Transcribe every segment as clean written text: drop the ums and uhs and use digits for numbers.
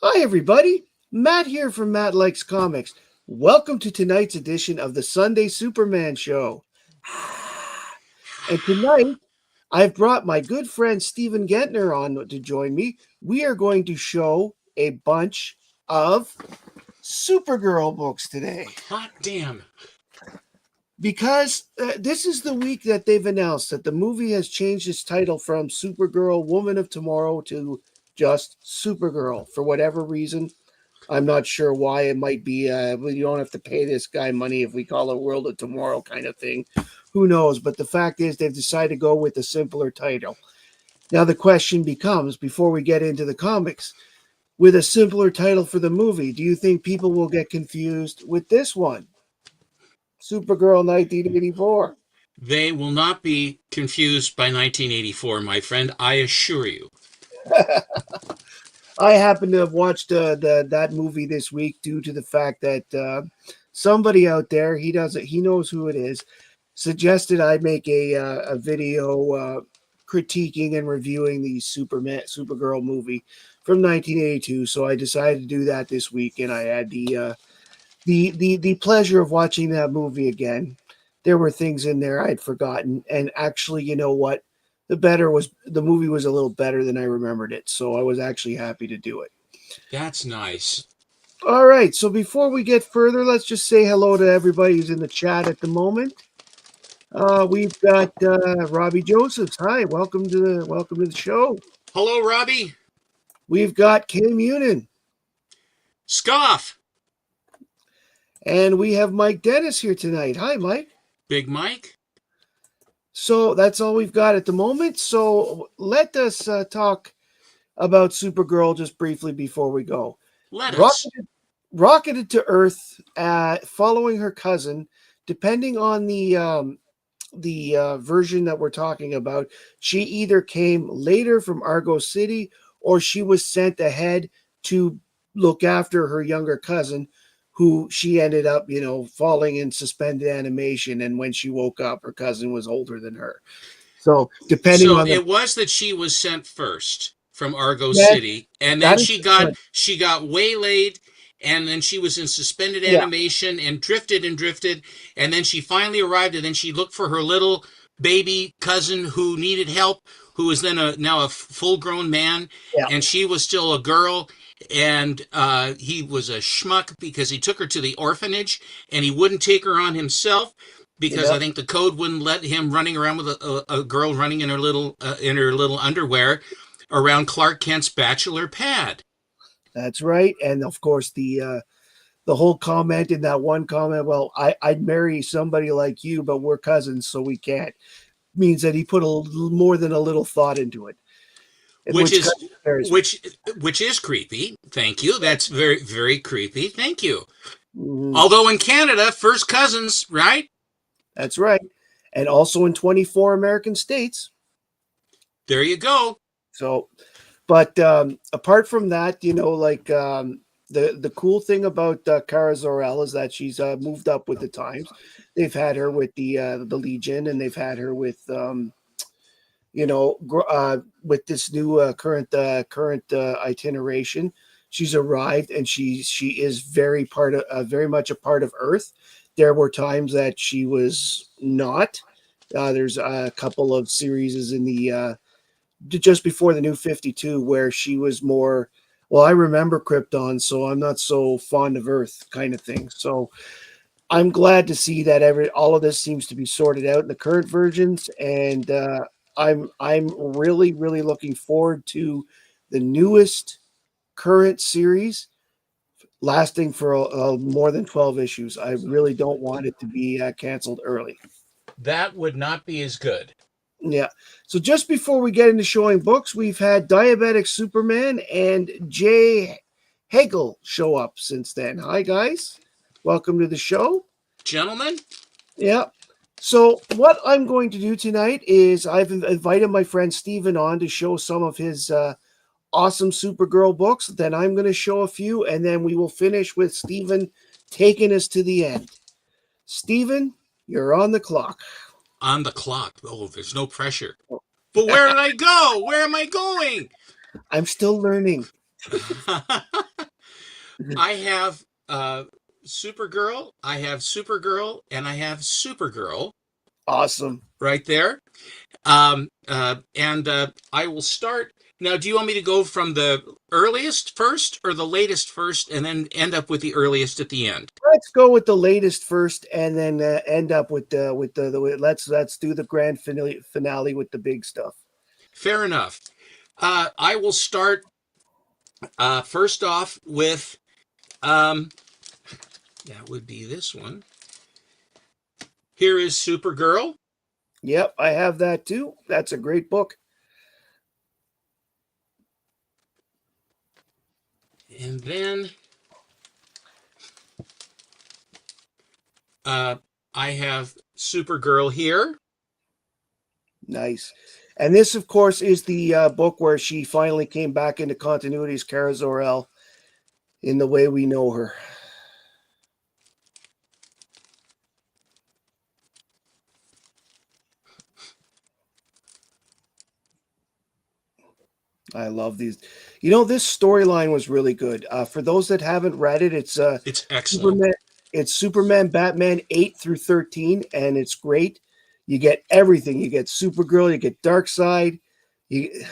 Hi, everybody. Matt here from Matt Likes Comics. Welcome to tonight's edition of the Sunday Superman Show. And tonight, I've brought my good friend Stephen Gentner on to join me. We are going to show a bunch of Supergirl books today Hot damn. because this is the week that they've announced that the movie has changed its title from Supergirl Woman of Tomorrow to just Supergirl for whatever reason. I'm not sure why. It might be you don't have to pay this guy money if we call it World of Tomorrow kind of thing. Who knows? But the fact is they've decided to go with a simpler title. Now the question becomes, before we get into the comics, with a simpler title for the movie, do you think people will get confused with this one? Supergirl 1984. They will not be confused by 1984, my friend. I assure you. I happen to have watched that movie this week due to the fact that somebody out there, he knows who it is, suggested I make a video critiquing and reviewing the Supergirl movie from 1982. So I decided to do that this week, and I had the pleasure of watching that movie again. There were things in there I'd forgotten, and actually, you know what? The movie was a little better than I remembered it, so I was actually happy to do it. That's nice. All right, so before we get further, let's just say hello to everybody who's in the chat at the moment. We've got Robbie Josephs. Hi, welcome to the show. Hello, Robbie. We've got Kim Munin, Scoff. and we have Mike Dennis here tonight. Hi, Mike. Big Mike. So that's all we've got at the moment. So let us talk about Supergirl just briefly before we go. Let us. Rocketed to Earth, following her cousin. Depending on the version that we're talking about, she either came later from Argo City or she was sent ahead to look after her younger cousin, who she ended up, falling in suspended animation. And when she woke up, her cousin was older than her. So depending So on it was that she was sent first from Argo Yes, City, and then that is she got waylaid, and then she was in suspended yeah, animation and drifted, and then she finally arrived, and then she looked for her little baby cousin who needed help, who was then now a full-grown man, yeah, and she was still a girl. And he was a schmuck because he took her to the orphanage and he wouldn't take her on himself because yeah. I think the code wouldn't let him running around with a girl running in her little underwear around Clark Kent's bachelor pad. That's right. And of course, the whole comment in that one comment, well, I'd marry somebody like you, but we're cousins, so we can't, means that he put a little more than a little thought into it. Which Which is kind of scares me. which is creepy. Thank you. That's very, very creepy. Thank you. Mhm. Although in Canada, first cousins, right? That's right. And also in 24 American states. There you go. So, but apart from that, the cool thing about Kara Zor-El is that she's moved up with the times. They've had her with the Legion, and they've had her with with this new current itineration. She's arrived, and she is very much a part of Earth. There were times that she was not. There's a couple of series in the just before the New 52 where she was more. Well, I remember Krypton, so I'm not so fond of Earth, kind of thing. So I'm glad to see that all of this seems to be sorted out in the current versions, and I'm really looking forward to the newest current series lasting for more than 12 issues. I really don't want it to be canceled early. That would not be as good. Yeah. So just before we get into showing books, we've had Diabetic Superman and Jay Hegel show up since then. Hi, guys. Welcome to the show. Gentlemen, Yeah. So what I'm going to do tonight is I've invited my friend Steven on to show some of his awesome Supergirl books. Then I'm going to show a few, and then we will finish with Steven taking us to the end. Steven, you're on the clock. on the clock. Oh, there's no pressure. But where did I go? Where am I going? I'm still learning. I have Supergirl, I have Supergirl, and I have Supergirl Awesome. right there. And I will start now. Do you want me to go from the earliest first or the latest first, and then end up with the earliest at the end? Let's go with the latest first, and then end up with the let's do the grand finale with the big stuff. Fair enough. I will start first off with um, that would be this one. Here is Supergirl, Yep, I have that too. That's a great book. and then I have Supergirl here. Nice. And this, of course, is the book where she finally came back into continuity as Kara Zor-El in the way we know her. I love these. You know, this storyline was really good. For those that haven't read it, it's It's excellent. Superman. It's Superman, Batman 8 through 13, and it's great. You get everything. You get Supergirl. You get Darkseid. You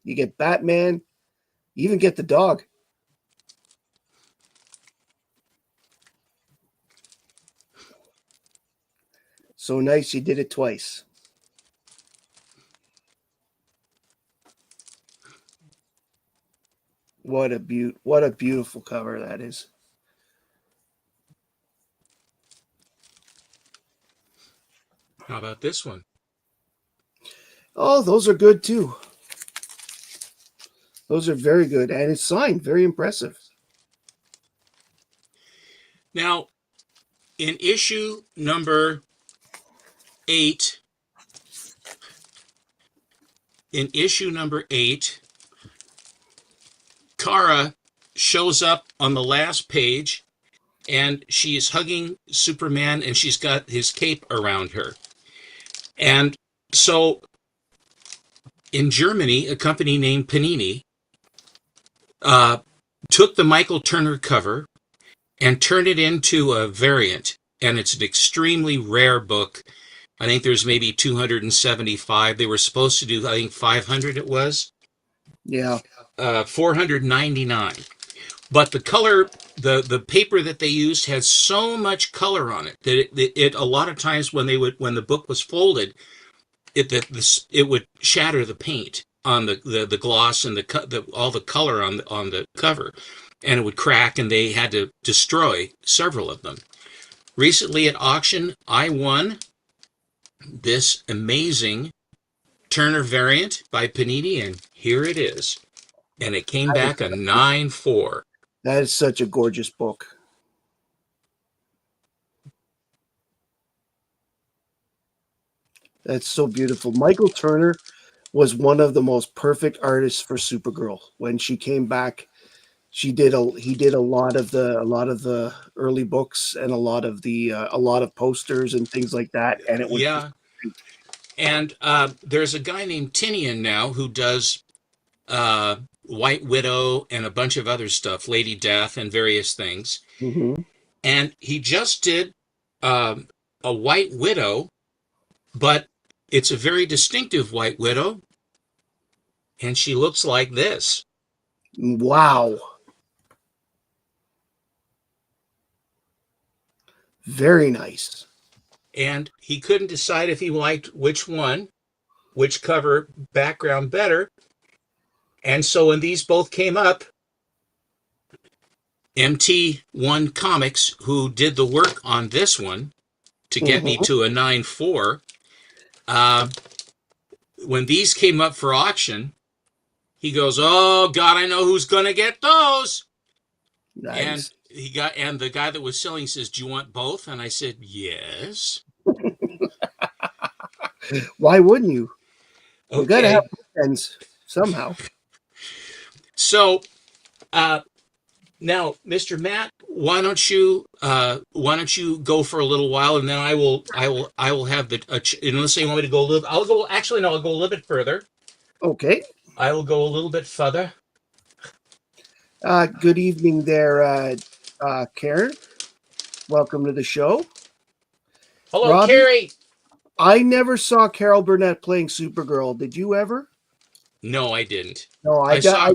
you get Batman. You even get the dog. So nice, you did it twice. What a beautiful cover that is. How about this one? Oh, those are good too. Those are very good, and it's signed. Very impressive. Now, in issue number 8, Kara shows up on the last page, and she is hugging Superman, and she's got his cape around her. And so in Germany, a company named Panini uh, took the Michael Turner cover and turned it into a variant. And it's an extremely rare book. I think there's maybe 275. They were supposed to do, I think 500 it was. Yeah. 499. But the color, the paper that they used had so much color on it that it a lot of times when the book was folded, it would shatter the paint on the gloss and all the color on the cover, and it would crack, and they had to destroy several of them. Recently at auction, I won this amazing Turner variant by Panini, and here it is. And it came back a 9.4. That is such a gorgeous book. That's so beautiful. Michael Turner was one of the most perfect artists for Supergirl. When she came back, he did a lot of the early books and a lot of posters and things like that. And it was just Yeah. And there's a guy named Tinian now who does White Widow and a bunch of other stuff, Lady Death and various things. Mhm. And he just did a White Widow, but it's a very distinctive White Widow, and she looks like this. Wow. Very nice. And he couldn't decide if he liked which cover background better. And so when these both came up, MT1 Comics, who did the work on this one to get me Mhm. to a 9.4, uh, when these came up for auction, he goes, "Oh God, I know who's gonna get those." And Nice. and the guy that was selling says, "Do you want both?" And I said, "Yes." Why wouldn't you? You got to have Okay. friends somehow. So uh, now, Mr. Matt, why don't you go for a little while, and then I will have unless you want me to go a little. I'll go. Actually, no, I'll go a little bit further. Okay. I will go a little bit further. Good evening there, Karen. Welcome to the show. Hello, Robbie, Carrie. I never saw Carol Burnett playing Supergirl. Did you ever? No, I didn't. No, I, I do- saw. I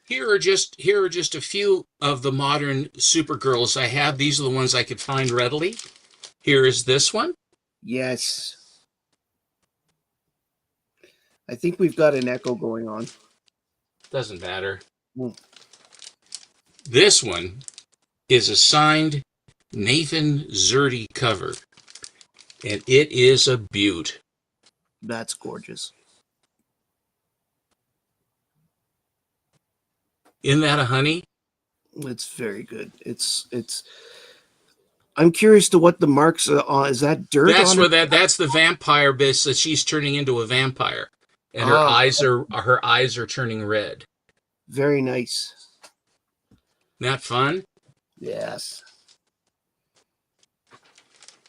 Here are just a few of the modern Supergirls I have. These are the ones I could find readily. Here is this one. yes. I think we've got an echo going on. Doesn't matter. Hmm, This one is a signed Nathan Zerdy cover, and it is a beaut. that's gorgeous. Isn't that a honey? It's very good. It's. I'm curious to what the marks are on. Is that dirt That's on her? where that's the vampire bits that she's turning into a vampire, and her Ah, eyes are turning red. very nice. Isn't that fun? Yes,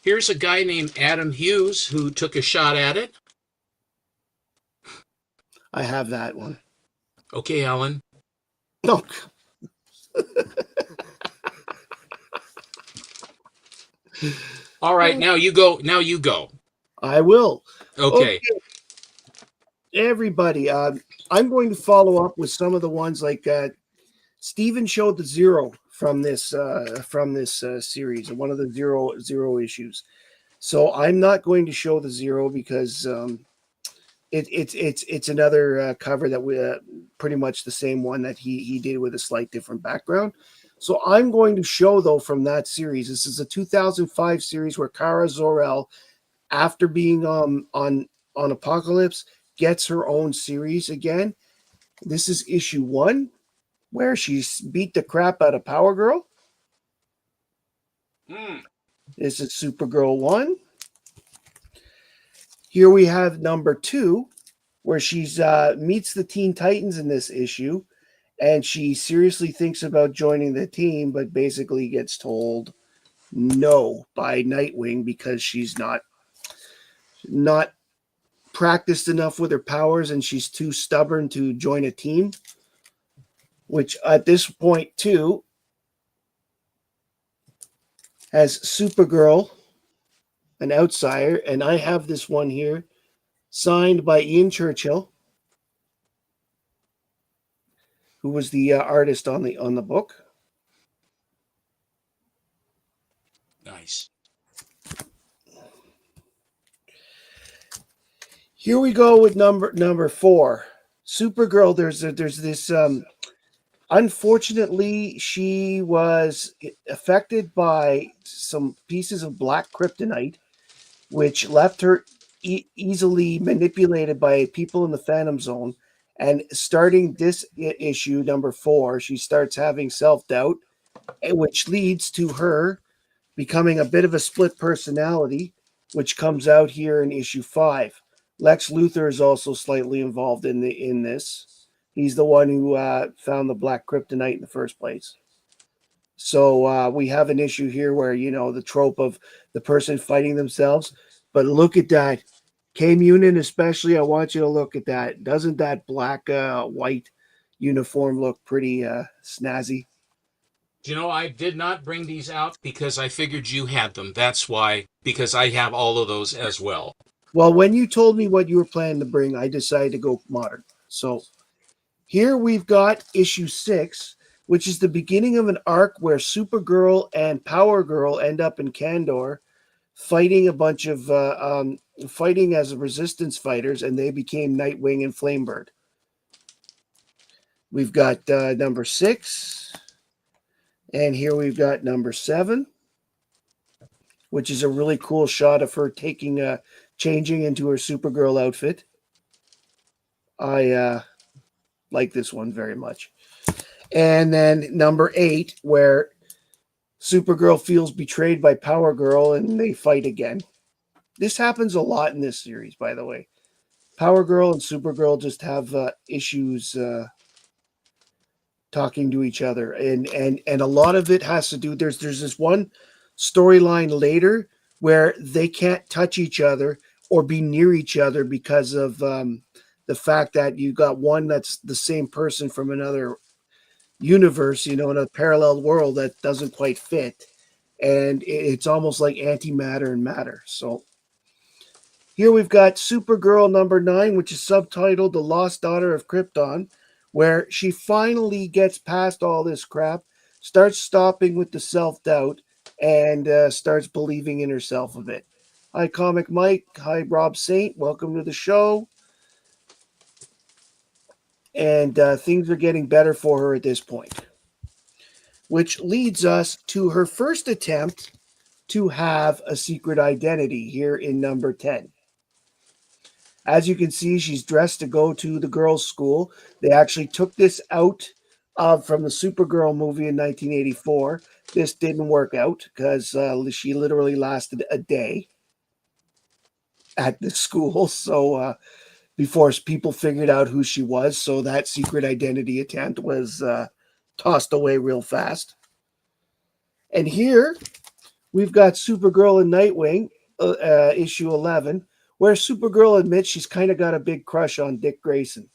Here's a guy named Adam Hughes who took a shot at it. I have that one. Okay, Alan. Oh, All right, now you go. Now you go. I will. Okay, Okay. everybody. I'm going to follow up with some of the ones like Steven showed the zero from this series, one of the zero issues. So I'm not going to show the zero because it's another cover that we pretty much the same one that he did with a slight different background. So I'm going to show though from that series. This is a 2005 series where Kara Zor-El, after being on Apocalypse, gets her own series again. This is issue 1 where she's beat the crap out of Power Girl. This is Supergirl 1. Here we have number 2, where she's meets the Teen Titans in this issue, and she seriously thinks about joining the team, but basically gets told no by Nightwing because she's not practiced enough with her powers and she's too stubborn to join a team. Which at this point too has Supergirl, an outsider, and I have this one here signed by Ian Churchill, who was the artist on the book. Nice. Here we go with number 4, Supergirl. There's this. Unfortunately, she was affected by some pieces of black kryptonite, which left her easily manipulated by people in the Phantom Zone. And starting this issue, number 4, she starts having self-doubt, which leads to her becoming a bit of a split personality, which comes out here in issue 5. Lex Luthor is also slightly involved in this. He's the one who found the black kryptonite in the first place. So we have an issue here where, the trope of the person fighting themselves. But look at that. K-Munin especially, I want you to look at that. Doesn't that black, white uniform look pretty snazzy? I did not bring these out because I figured you had them. That's why, because I have all of those as well. Well, when you told me what you were planning to bring, I decided to go modern. So here we've got issue 6, which is the beginning of an arc where Supergirl and Power Girl end up in Kandor fighting a bunch of fighting as resistance fighters, and they became Nightwing and Flamebird. We've got number 6, and here we've got number 7, which is a really cool shot of her changing into her Supergirl outfit. I like this one very much. And then number 8, where Supergirl feels betrayed by Power Girl and they fight again. This happens a lot in this series, by the way. Power Girl and Supergirl just have issues talking to each other, and a lot of it has to do. There's this one storyline later where they can't touch each other or be near each other because of the fact that you got one that's the same person from another universe, in a parallel world that doesn't quite fit. And it's almost like antimatter and matter. So here we've got Supergirl number 9, which is subtitled The Lost Daughter of Krypton, where she finally gets past all this crap, starts stopping with the self doubt, and starts believing in herself a bit. Hi, Comic Mike. Hi, Rob Saint. Welcome to the show. And things are getting better for her at this point, which leads us to her first attempt to have a secret identity here in number 10. As you can see, she's dressed to go to the girls' school. They actually took this out from the Supergirl movie in 1984. This didn't work out because she literally lasted a day at the school. So before people figured out who she was, so that secret identity attempt was tossed away real fast. And here we've got Supergirl and Nightwing, issue 11, where Supergirl admits she's kind of got a big crush on Dick Grayson.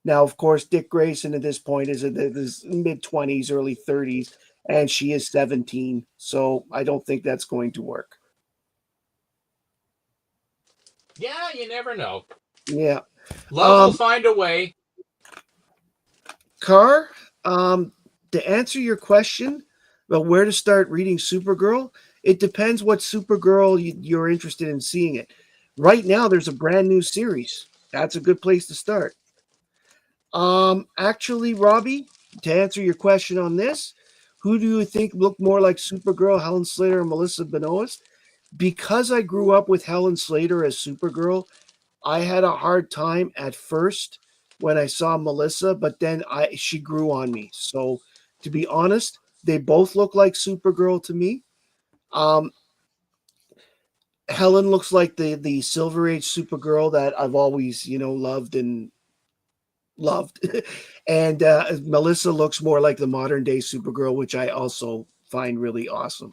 Now, of course, Dick Grayson at this point is in his mid-20s, early 30s, and she is 17. So I don't think that's going to work. Yeah, you never know. Yeah. Love will find a way. Carr, to answer your question about where to start reading Supergirl, it depends what Supergirl you're interested in seeing it. Right now, there's a brand new series. That's a good place to start. Actually, Robbie, to answer your question on this, who do you think looked more like Supergirl, Helen Slater or Melissa Benoist? Because I grew up with Helen Slater as Supergirl, I had a hard time at first when I saw Melissa, but then she grew on me. So, to be honest, they both look like Supergirl to me. Helen looks like the Silver Age Supergirl that I've always loved, and Melissa looks more like the modern day Supergirl, which I also find really awesome.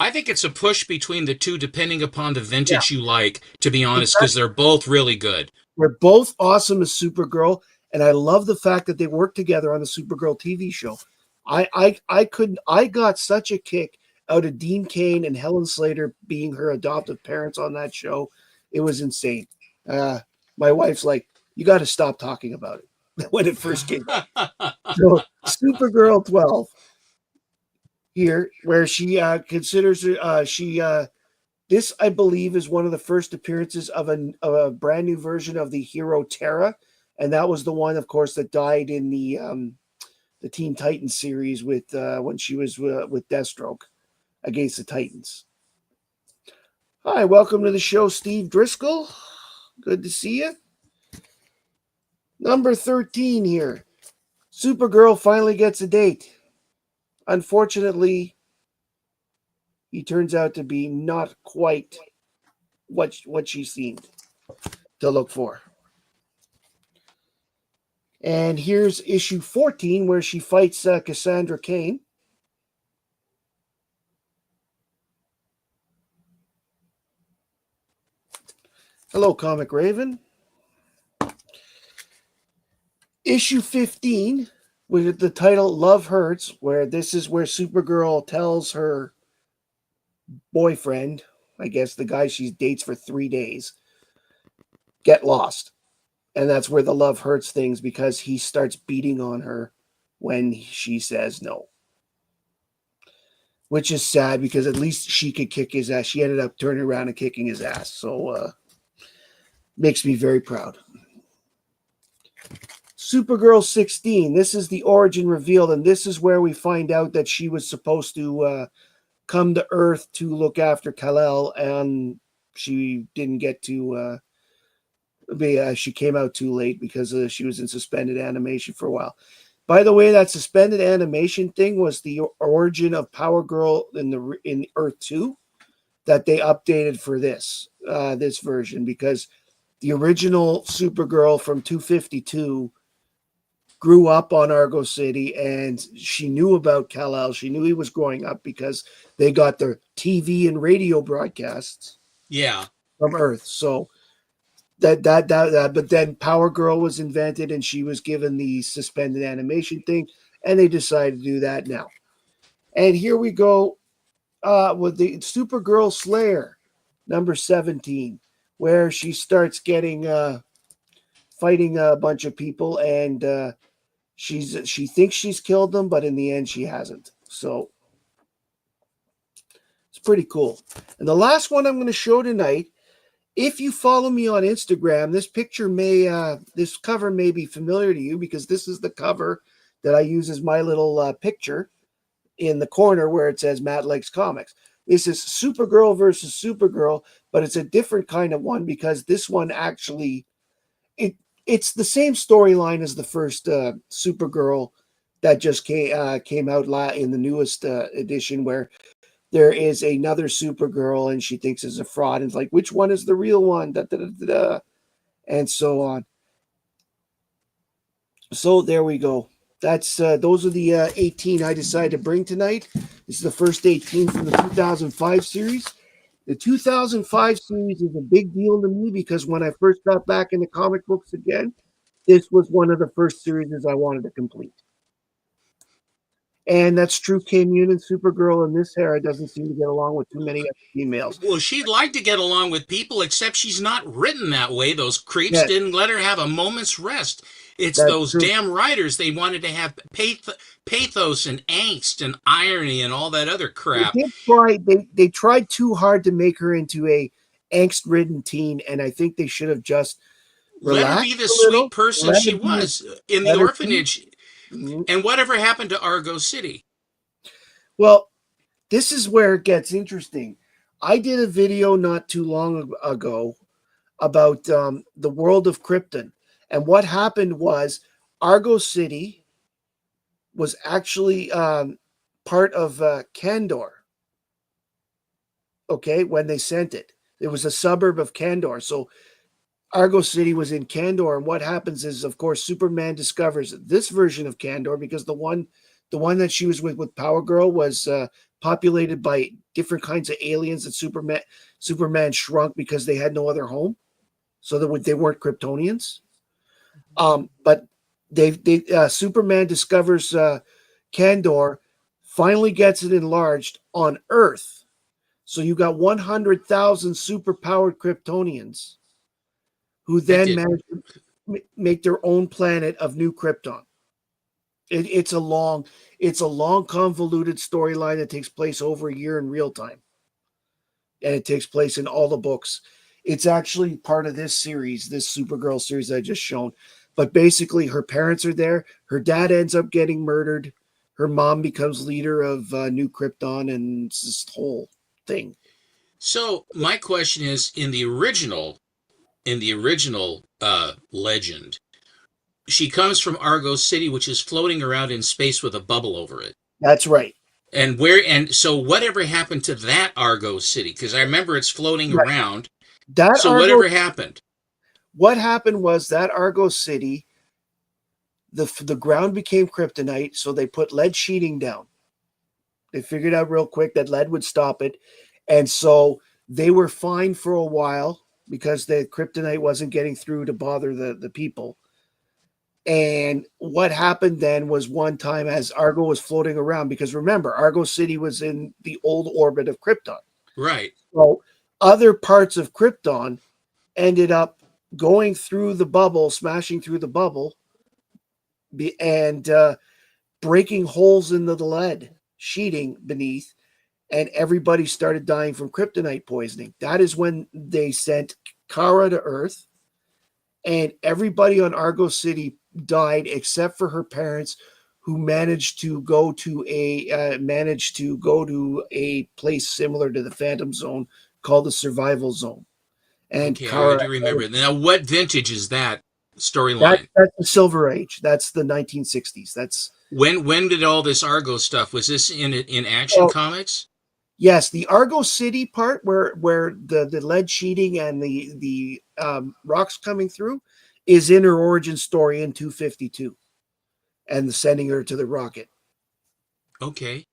I think it's a push between the two, depending upon the Yeah, vintage you like, to be honest, because exactly. they're both really good. We're both awesome as Supergirl, and I love the fact that they work together on the Supergirl TV show. I got such a kick out of Dean Cain and Helen Slater being her adoptive parents on that show. It was insane. My wife's like, you got to stop talking about it when it first came out. So Supergirl 12 here, where she considers this, I believe, is one of the first appearances of a brand new version of the hero Terra, and that was the one, of course, that died in the Teen Titans series with when she was with Deathstroke against the Titans. Hi, welcome to the show, Steve Driscoll. Good to see you. Number 13 here. Supergirl finally gets a date. Unfortunately, he turns out to be not quite what she seemed to look for. And here's issue 14 where she fights Cassandra Cain. Hello, Comic Raven. Issue 15 with the title Love Hurts, where this is where Supergirl tells her boyfriend, I guess the guy she dates for 3 days, get lost. And that's where the love hurts things, because he starts beating on her when she says no. Which is sad, because at least she could kick his ass. She ended up turning around and kicking his ass. So makes me very proud. Supergirl 16. This is the origin revealed, and this is where we find out that she was supposed to come to Earth to look after Kal-El, and she didn't get to. She came out too late because she was in suspended animation for a while. By the way, that suspended animation thing was the origin of Power Girl in Earth 2 that they updated for this version, because the original Supergirl from 252 grew up on Argo City, and she knew about Kal-El. She knew he was growing up because they got their TV and radio broadcasts Yeah. from Earth. So But then Power Girl was invented, and she was given the suspended animation thing, and they decided to do that now. And here we go with the Supergirl Slayer, number 17, where she starts getting fighting a bunch of people, and she thinks she's killed them, but in the end she hasn't. So it's pretty cool. And the last one I'm going to show tonight, if you follow me on Instagram, this cover may be familiar to you because this is the cover that I use as my little picture in the corner where it says Matt Likes Comics. This is Supergirl versus Supergirl, but it's a different kind of one because this one actually it it's the same storyline as the first Supergirl that just came out in the newest edition, where there is another Supergirl and she thinks it's a fraud, and it's like, which one is the real one? Da, da, da, da, da, and so on. So there we go. That's those are the 18 I decided to bring tonight. This is the first 18 from the 2005 series. The 2005 series is a big deal to me because when I first got back into comic books again, this was one of the first series I wanted to complete. And that's true. Came and Supergirl in this era doesn't seem to get along with too many females. Well, she'd like to get along with people, except she's not written that way. Those creeps Yeah, didn't let her have a moment's rest. It's that's those true. damn writers. They wanted to have pathos and angst and irony and all that other They crap. did try. They tried too hard to make her into a angst-ridden teen, and I think they should have just Let her be relaxed the a little. sweet person Let her she be. was in the Let her be. orphanage. Mhm. And whatever happened to Argo City? Well, this is where it gets interesting. I did a video not too long ago about the world of Krypton, and what happened was Argo City was actually part of Kandor. Okay, when they sent it, it was a suburb of Kandor. So Argo City was in Kandor, and what happens is, of course, Superman discovers this version of Kandor because the one that she was with Power Girl was populated by different kinds of aliens that Superman shrunk because they had no other home, so that they weren't Kryptonians. But they Superman discovers Kandor, finally gets it enlarged on Earth. So you got 100,000 superpowered Kryptonians who That then did. manage to make their own planet of New Krypton. It's a long, convoluted storyline that takes place over a year in real time, and it takes place in all the books. It's actually part of this series, this Supergirl series I just shown. But basically, her parents are there. Her dad ends up getting murdered. Her mom becomes leader of New Krypton, and it's this whole thing. So my question is, in the original legend, she comes from Argo City, which is floating around in space with a bubble over it. That's right. And so whatever happened to that Argo City? Because I remember it's floating Right. around. That So Argo. whatever happened? What happened was that Argo City, the ground became kryptonite, so they put lead sheeting down. They figured out real quick that lead would stop it, and so they were fine for a while because the kryptonite wasn't getting through to bother the people. And what happened then was, one time as Argo was floating around, because remember, Argo City was in the old orbit of Krypton. Right. So other parts of Krypton ended up going through the bubble, smashing through the bubble, and breaking holes in the lead sheeting beneath, and everybody started dying from kryptonite poisoning. That is when they sent Kara to Earth, and everybody on Argo City died except for her parents, who managed to go to a place similar to the Phantom Zone called the Survival Zone. And Okay, I Kara, do remember. Now, what vintage is that that storyline? that's the Silver Age. That's the 1960s. That's When did all this Argo stuff? Was this in Action well, Comics? yes, the Argo City part where the lead sheeting and the rocks coming through is in her origin story in 252, and the sending her to the rocket. Okay.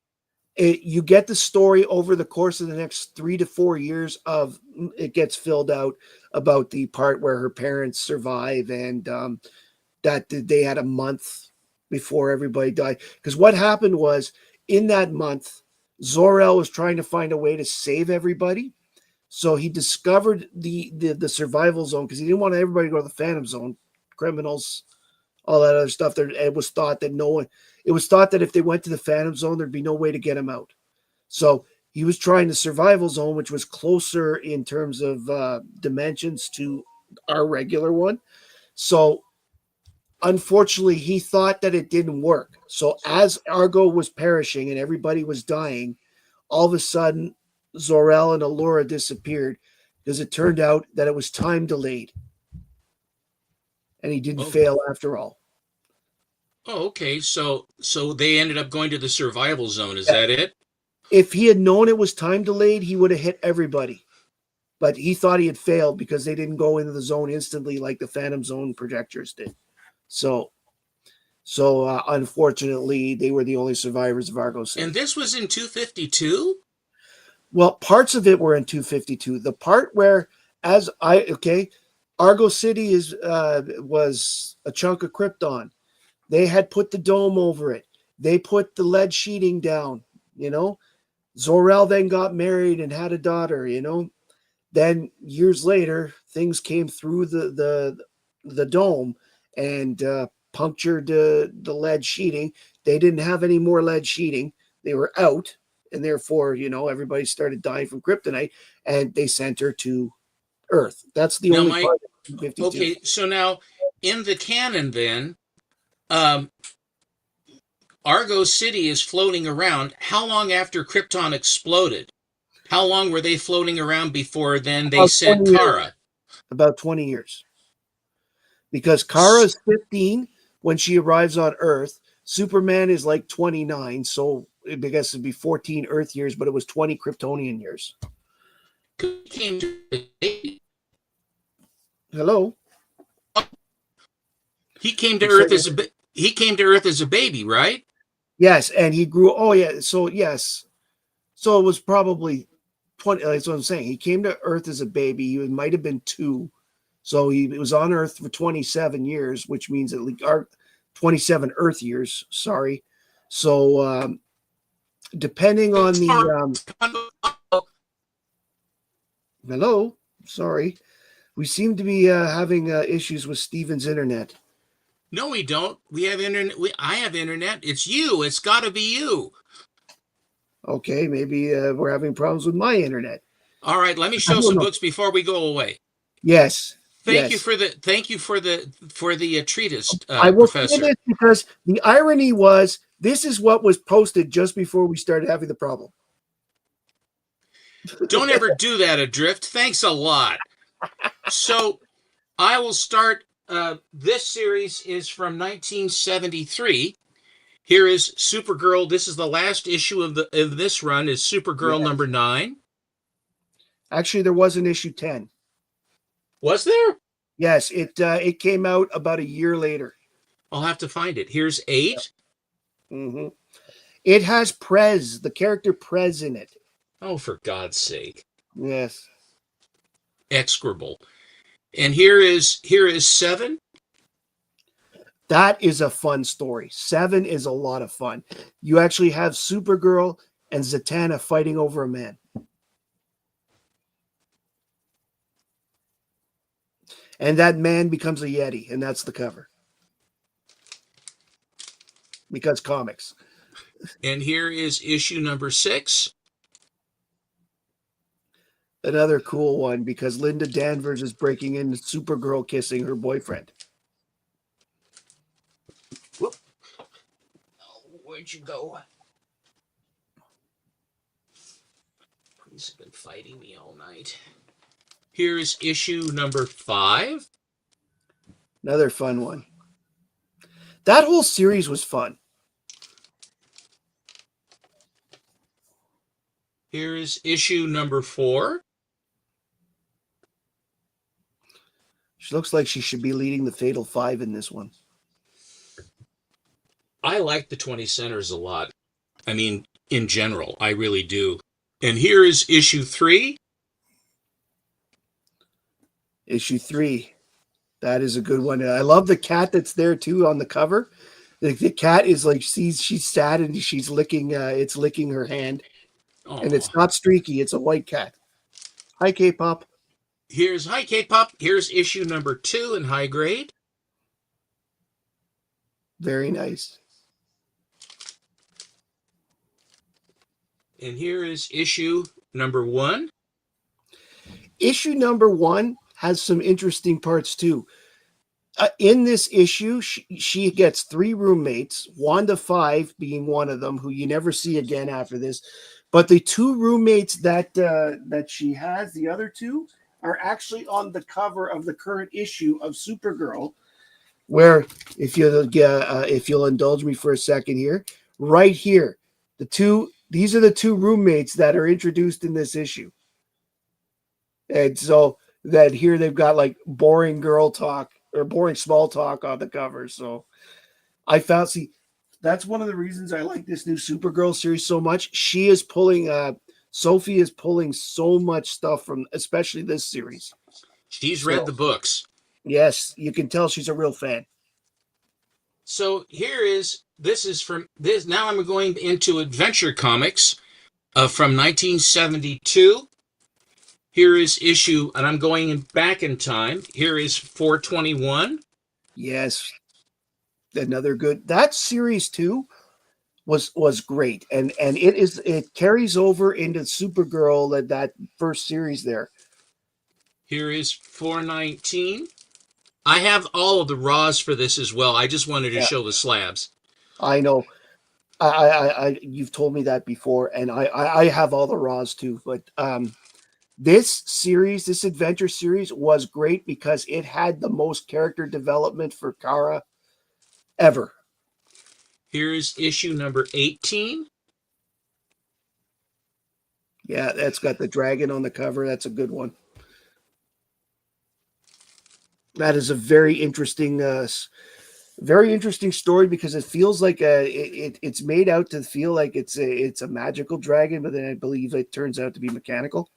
You get the story over the course of the next 3 to 4 years of it gets filled out about the part where her parents survive and that they had a month before everybody died. Because what happened was in that month, Zor-El was trying to find a way to save everybody. So he discovered the survival zone because he didn't want everybody to go to the Phantom Zone, criminals, all that other stuff. There, it was thought that no one. It was thought that if they went to the Phantom Zone, there'd be no way to get them out. So he was trying the survival zone, which was closer in terms of dimensions to our regular one. So unfortunately, he thought that it didn't work. So as Argo was perishing and everybody was dying, all of a sudden, Zor-El and Allura disappeared because it turned out that it was time delayed, and he didn't Oh, fail after all. oh, okay. So they ended up going to the survival zone. Is Yeah. that it? If he had known it was time delayed, he would have hit everybody. But he thought he had failed because they didn't go into the zone instantly like the Phantom Zone projectors did. So unfortunately, they were the only survivors of Argo City. And this was in 252? Well, parts of it were in 252. The part where, Argo City was a chunk of Krypton. They had put the dome over it. They put the lead sheeting down. You know, Zor-El then got married and had a daughter. You know, then years later, things came through the dome and punctured the lead sheeting. They didn't have any more lead sheeting. They were out, and therefore, everybody started dying from kryptonite, and they sent her to Earth. That's the Now, only Mike, part of 52. okay, so now in the canon then, um, Argo City is floating around. How long after Krypton exploded? How long were they floating around before then they About sent 20 years. Kara? About 20 years. Because Kara is 15 when she arrives on Earth. Superman is like 29, so I guess it'd be 14 Earth years, but it was 20 Kryptonian years. He came to Hello? he came to Earth as a baby, right? Yes, and he grew. Oh, yeah. So, yes. So it was probably 20. That's what I'm saying. He came to Earth as a baby. He might have been 2. So he was on Earth for 27 years, which means at least 27 Earth years. Sorry. So depending on the hello, sorry, we seem to be having issues with Steven's internet. No, we don't. We have internet. I have internet. It's you. It's got to be you. Okay, maybe we're having problems with my internet. All right, let me show some books before we go away. Yes. Thank you for the treatise, I will say Professor. this because the irony was this is what was posted just before we started having the problem. Don't ever do that, Adrift. Thanks a lot. So I will start. This series is from 1973. Here is Supergirl. This is the last issue of this run. Is Supergirl number 9? Actually, there was an issue 10. Was there? Yes, it came out about a year later. I'll have to find it. Here's 8. Mm-hmm. It has Prez, the character Prez, in it. Oh, for God's sake! Yes. Execrable. And here is 7. That is a fun story. 7 is a lot of fun. You actually have Supergirl and Zatanna fighting over a man. And that man becomes a Yeti, and that's the cover. Because comics. And here is issue number 6. Another cool one because Linda Danvers is breaking into Supergirl kissing her boyfriend. Whoop. Oh, where'd you go? He's been fighting me all night. Here's issue number 5. Another fun one. That whole series was fun. Here is issue number 4. She looks like she should be leading the Fatal 5 in this one. I like the 20 centers a lot. I mean, in general. I really do. And here is issue 3. Issue 3. That is a good one. I love the cat that's there too on the cover. The cat is like she's sad and she's licking it's licking her hand, and it's Oh, not streaky. It's a white cat. Hi, K-pop. here's hi K-pop. Here's issue number 2 in high grade. Very nice. And here is issue number 1. Issue number 1 has some interesting parts too. In this issue, she gets 3 roommates, Wanda 5 being one of them, who you never see again after this. But the 2 roommates that she has, the other 2, are actually on the cover of the current issue of Supergirl. Where, if you'll indulge me for a second here, right here, these are the 2 roommates that are introduced in this issue, and so that here they've got like boring girl talk or boring small talk on the cover. So see, that's one of the reasons I like this new Supergirl series so much. Sophie is pulling so much stuff from especially this series. She's read So the books. yes, you can tell she's a real fan. So here is this is from this. Now I'm going into Adventure Comics from 1972. Here is issue, and I'm going back in time. Here is 421. Yes, another good. That series too was great, and it carries over into Supergirl, that first series there. Here is 419. I have all of the raws for this as well. I just wanted to Yeah, show the slabs. I know. You've told me that before, and I have all the raws too. But this adventure series, was great because it had the most character development for Kara ever. Here's issue number 18. Yeah, that's got the dragon on the cover. That's a good one. That is a very interesting story because it feels like it's made out to feel like it's a magical dragon, but then I believe it turns out to be mechanical.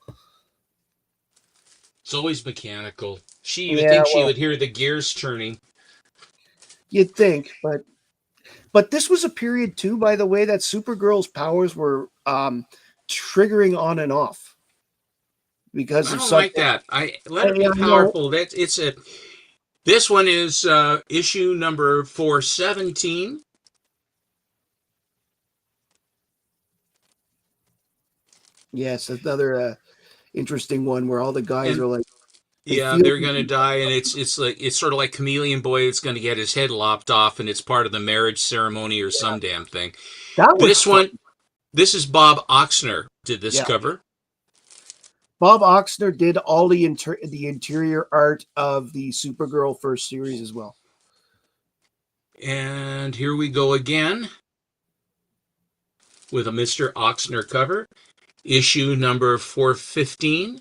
It's always mechanical. You would Yeah, think she well, would hear the gears turning. you'd think, but this was a period too, by the way, that Supergirl's powers were triggering on and off because I of don't like something. that. I let it be I know. powerful. That it's a. This one is issue number 417. Yes, another interesting one where all the guys And are like they yeah, feel they're gonna die, and it's sort of like Chameleon Boy. It's gonna get his head lopped off, and it's part of the marriage ceremony or yeah, some damn thing. that was This fun. one, this is Bob Oxner did this Yeah. cover, Bob Oxner did all the interior art of the Supergirl first series as well. and here we go again with a Mr. Oxner cover, issue number 415.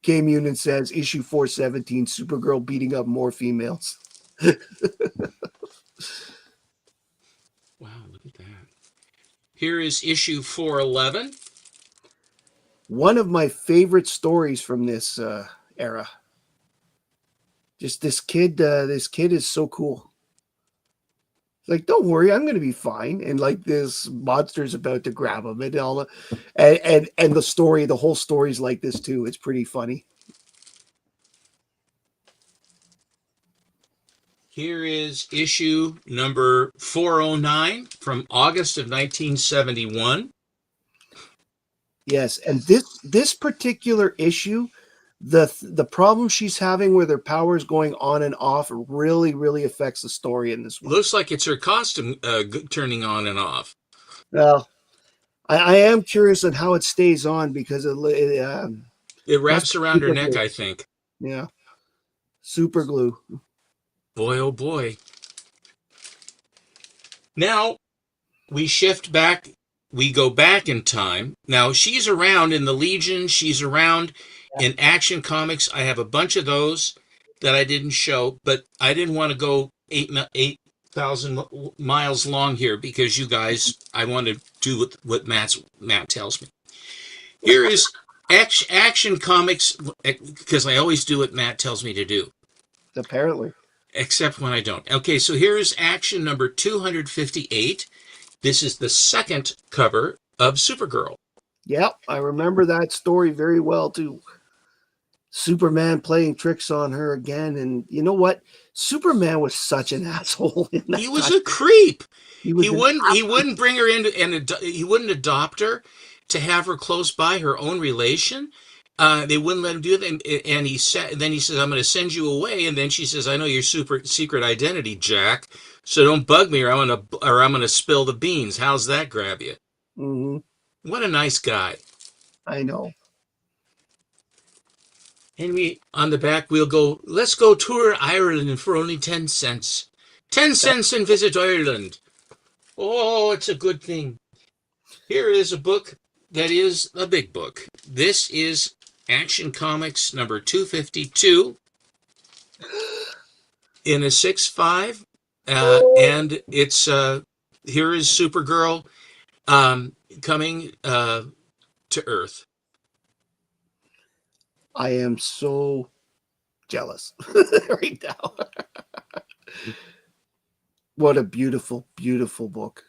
K Munin says issue 417, Supergirl beating up more females. Wow, look at that. Here is issue 411. One of my favorite stories from this era. Just this kid is so cool. Like, don't worry, I'm gonna be fine. And like this monster's about to grab him and all and the whole story's like this too. It's pretty funny. Here is issue number 409 from August of 1971. Yes, and this particular issue, the problem she's having with her powers going on and off really affects the story in this one. Looks like it's her costume turning on and off. Well, I am curious on how it stays on because it It must wraps be around her super neck, glue. I think. Yeah, super glue. Boy, oh boy. Now we shift back. We go back in time. Now she's around in the Legion. She's around in Action Comics. I have a bunch of those that I didn't show, but I didn't want to go thousand miles long here because you guys, I want to do what Matt tells me. Here is Action Comics because I always do what Matt tells me to do, Apparently. except when I don't. Okay, so here is Action number 258. This is the second cover of Supergirl. Yep, I remember that story very well too. Superman playing tricks on her again, and you know what? Superman was such an asshole in He that was time. a creep. He He was an wouldn't he wouldn't bring her in and he wouldn't adopt her to have her close by her own relation. They wouldn't let him do that, and he said. Then he says, "I'm going to send you away." And then she says, "I know your super secret identity, Jack. So don't bug me, I'm gonna spill the beans." How's that grab you? hmm What a nice guy. I know. And we on the back we'll go. Let's go tour Ireland for only 10 cents. 10 cents and visit Ireland. Oh, it's a good thing. Here is a book that is a big book. This is Action Comics number 252 in a 6.5. And it's here is Supergirl coming to Earth. I am so jealous right now. What a beautiful, beautiful book.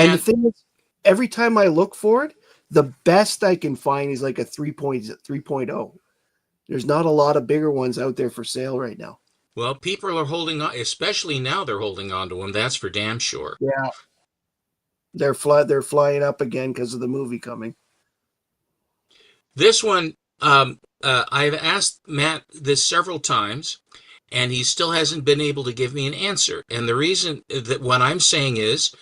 The And thing is, every time I look for it, the best I can find is like a 3.0. There's not a lot of bigger ones out there for sale right now. well, people are holding on, especially now they're holding on to them. That's for damn sure. Yeah, they're flying up again because of the movie coming. This one, I've asked Matt this several times, and he still hasn't been able to give me an answer. And the reason that what I'm saying is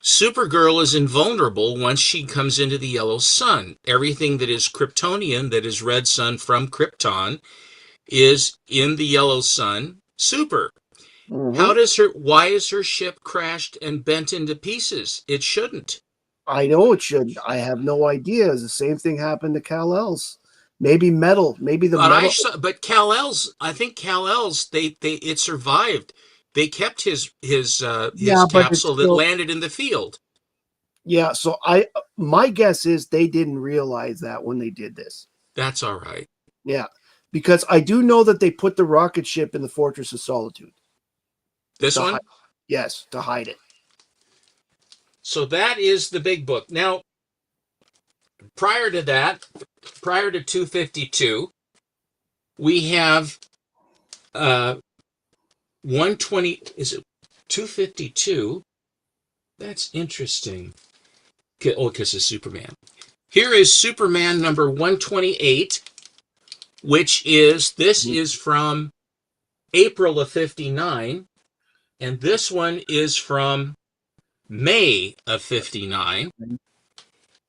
Supergirl is invulnerable once she comes into the yellow sun. Everything that is Kryptonian, that is red sun from Krypton, is in the yellow sun. Super. hmm Why is her ship crashed and bent into pieces? It shouldn't. I know it shouldn't. I have no idea. The same thing happened to Kal-El's. Maybe metal. Maybe the But metal. I think Kal-El's, it survived. They kept his Yeah, but it's capsule that still. landed in the field. Yeah. So my guess is they didn't realize that when they did this. That's all right. Yeah, because I do know that they put the rocket ship in the Fortress of Solitude This to hide. one. Yes, to hide it. So that is the big book. Now, prior to that, prior to 252, we have 120. Is it 252? That's interesting. Oh, because it's Superman. Here is Superman number 128, this Mhm. is from April of 59, and this one is from May of 59.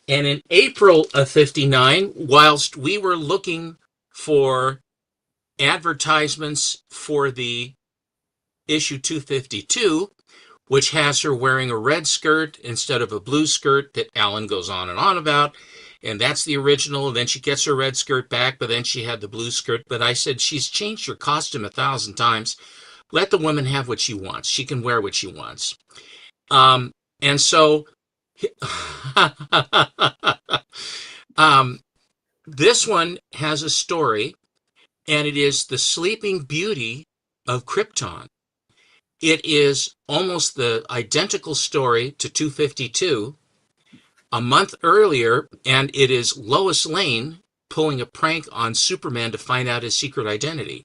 And in April of 59, whilst we were looking for advertisements for the issue 252, which has her wearing a red skirt instead of a blue skirt that Alan goes on and on about. And that's the original. And then she gets her red skirt back, but then she had the blue skirt. But I said, she's changed her costume 1,000 times. Let the woman have what she wants. She can wear what she wants. And so um, this one has a story, and it is the Sleeping Beauty of Krypton. It is almost the identical story to 252 a month earlier, and it is Lois Lane pulling a prank on Superman to find out his secret identity.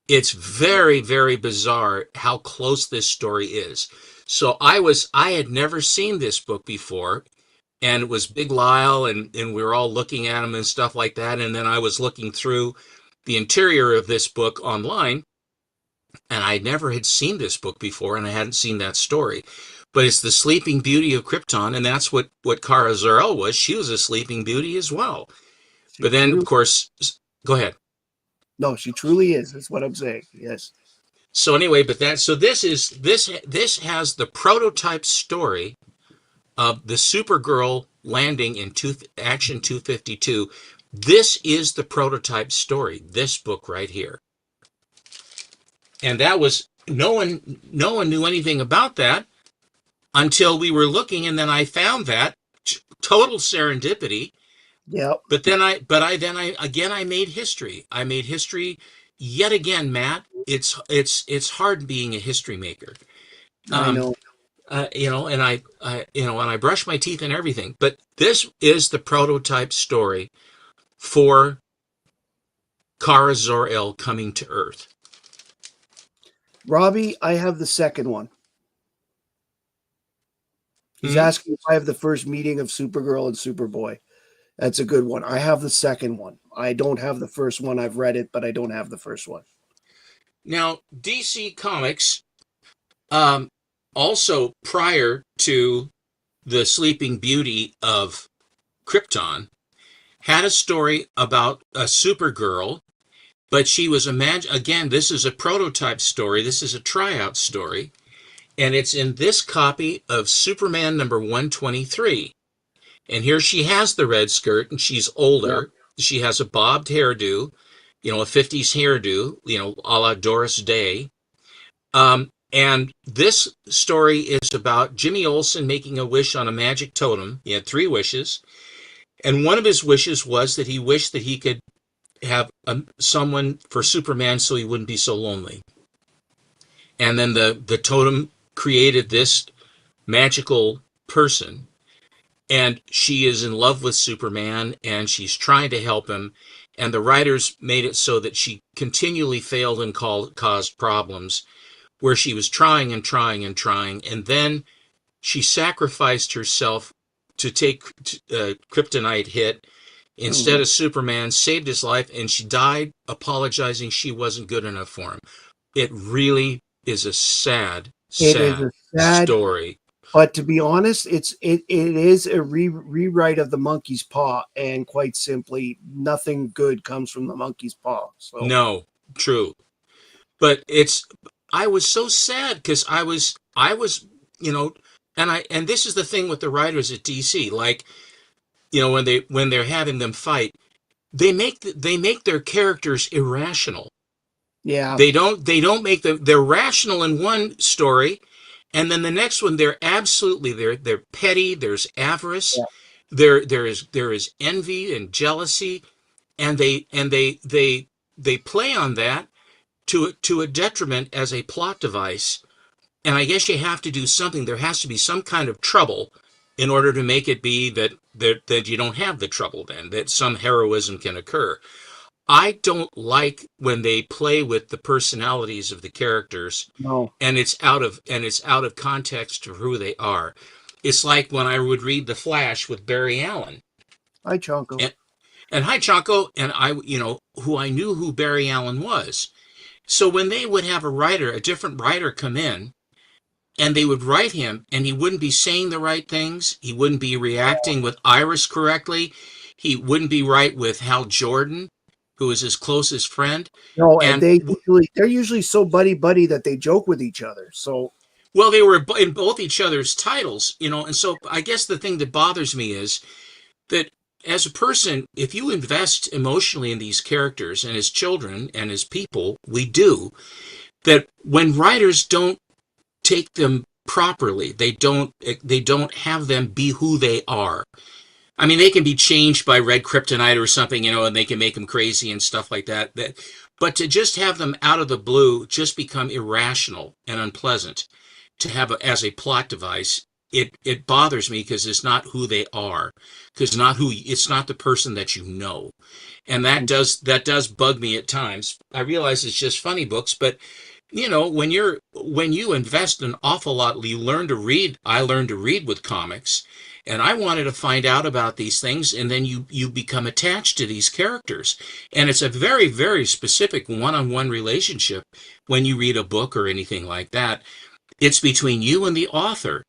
It's very, very bizarre how close this story is. So I had never seen this book before, and it was Big Lyle, and we were all looking at him and stuff like that. And then I was looking through the interior of this book online, and I never had seen this book before, and I hadn't seen that story. But it's the Sleeping Beauty of Krypton, and that's what Kara Zor-El was. She was a Sleeping Beauty as well. She But then, of truly, course, go ahead. no, she truly is. That's what I'm saying. Yes. So anyway, this has the prototype story of the Supergirl landing in Action 252. This is the prototype story. This book right here. And that was no one knew anything about that until we were looking, and then I found that total serendipity. Yep. But I made history. I made history yet again, Matt. It's hard being a history maker. I Um, know. and I brush my teeth and everything. But this is the prototype story for Kara Zor-El coming to Earth. Robbie, I have the second one. He's Hmm? asking if I have the first meeting of Supergirl and Superboy. That's a good one. I have the second one. I don't have the first one. I've read it, but I don't have the first one. Now, DC Comics, um, also prior to the Sleeping Beauty of Krypton, had a story about a Supergirl, but she was again, this is a prototype story. This is a tryout story. And it's in this copy of Superman number 123. And here she has the red skirt and she's Yeah. older. She has a bobbed hairdo, a 50s hairdo, a la Doris Day. And this story is about Jimmy Olsen making a wish on a magic totem. He had three wishes. And one of his wishes was that he wished that he could have someone for Superman so he wouldn't be so lonely. And then the totem created this magical person, and she is in love with Superman and she's trying to help him. And the writers made it so that she continually failed and caused problems, where she was trying and trying and trying, and then she sacrificed herself to take kryptonite hit instead Mhm. of Superman, saved his life, and she died apologizing she wasn't good enough for him. It really is a sad, It is sad a sad, story. but to be honest, it is a rewrite of the monkey's paw, and quite simply, nothing good comes from the monkey's paw. So No, true. But I was so sad because I was, you know, and this is the thing with the writers at DC, like, when they're having them fight, they make their characters irrational. yeah, They don't make them, they're rational in one story, and then the next one they're petty, there's avarice, yeah. there is envy and jealousy, and they play on that to a detriment as a plot device. And I guess you have to do something. There has to be some kind of trouble in order to make it be that you don't have the trouble, then that some heroism can occur. I don't like when they play with the personalities of the characters, No, and it's out of context to who they are. It's like when I would read The Flash with Barry Allen. hi Chonko. And hi Chaco, and who I knew who Barry Allen was. So when they would have a different writer come in, and they would write him, and he wouldn't be saying the right things, he wouldn't be reacting with Iris correctly, he wouldn't be right with Hal Jordan, who is his closest friend. No, and And they're usually so buddy buddy that they joke with each other. So well, they were in both each other's titles, and so I guess the thing that bothers me is that, as a person, if you invest emotionally in these characters and as children and as people, we do, that when writers don't take them properly, they don't have them be who they are. I mean, they can be changed by red kryptonite or something, and they can make them crazy and stuff like that. But to just have them out of the blue just become irrational and unpleasant to have as a plot device, it bothers me because it's not who they are, because it's not the person that you know, and that does bug me at times. I realize it's just funny books, but when you invest an awful lot, you learn to read. I learned to read with comics, and I wanted to find out about these things, and then you become attached to these characters, and it's a very, very specific one-on-one relationship when you read a book or anything like that. It's between you and the author.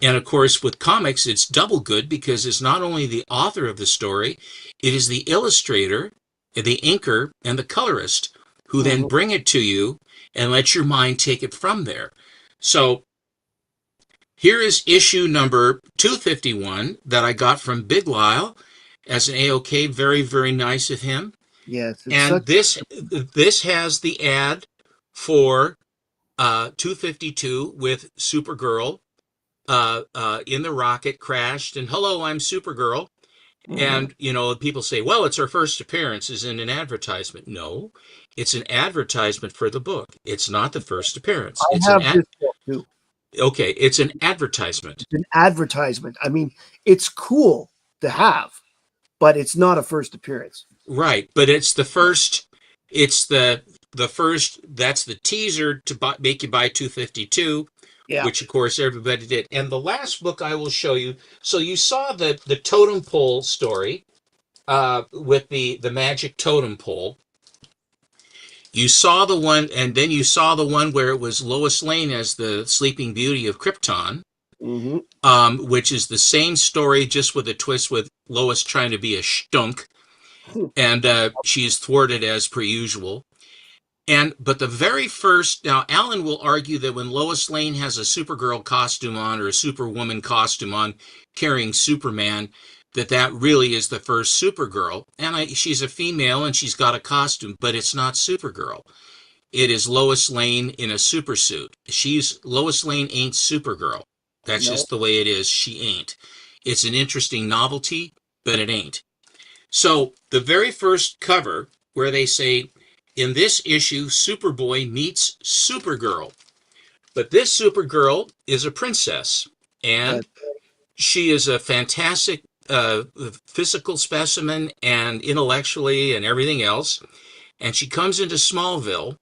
And of course, with comics, it's double good because it's not only the author of the story, it is the illustrator, the inker, and the colorist who then mhm. bring it to you and let your mind take it from there. So here is issue number 251 that I got from Big Lyle as an AOK. Very, very nice of him. Yes, it's And such. this has the ad for 252 with Supergirl in the rocket crashed, and hello, I'm Supergirl. Hmm. And, people say, well, it's her first appearance is in an advertisement. No, it's an advertisement for the book. It's not the first appearance. I have this book too. Okay, it's an advertisement. It's an advertisement. I mean, it's cool to have, but it's not a first appearance. Right, but it's the first that's the teaser to make you buy 252, Yeah. which of course everybody did. And the last book I will show you, so you saw the totem pole story with the magic totem pole. You saw the one, and then you saw the one where it was Lois Lane as the Sleeping Beauty of Krypton, Hmm. which is the same story, just with a twist with Lois trying to be a stunk, and she's thwarted as per usual. But the very first, now Alan will argue that when Lois Lane has a Supergirl costume on or a Superwoman costume on, carrying Superman, that really is the first Supergirl. And she's a female and she's got a costume, but it's not Supergirl. It is Lois Lane in a supersuit. Lois Lane ain't Supergirl. That's No. just the way it is. She ain't. It's an interesting novelty, but it ain't. So the very first cover where they say, in this issue, Superboy meets Supergirl. But this Supergirl is a princess, and That. she is a fantastic physical specimen and intellectually and everything else. And she comes into Smallville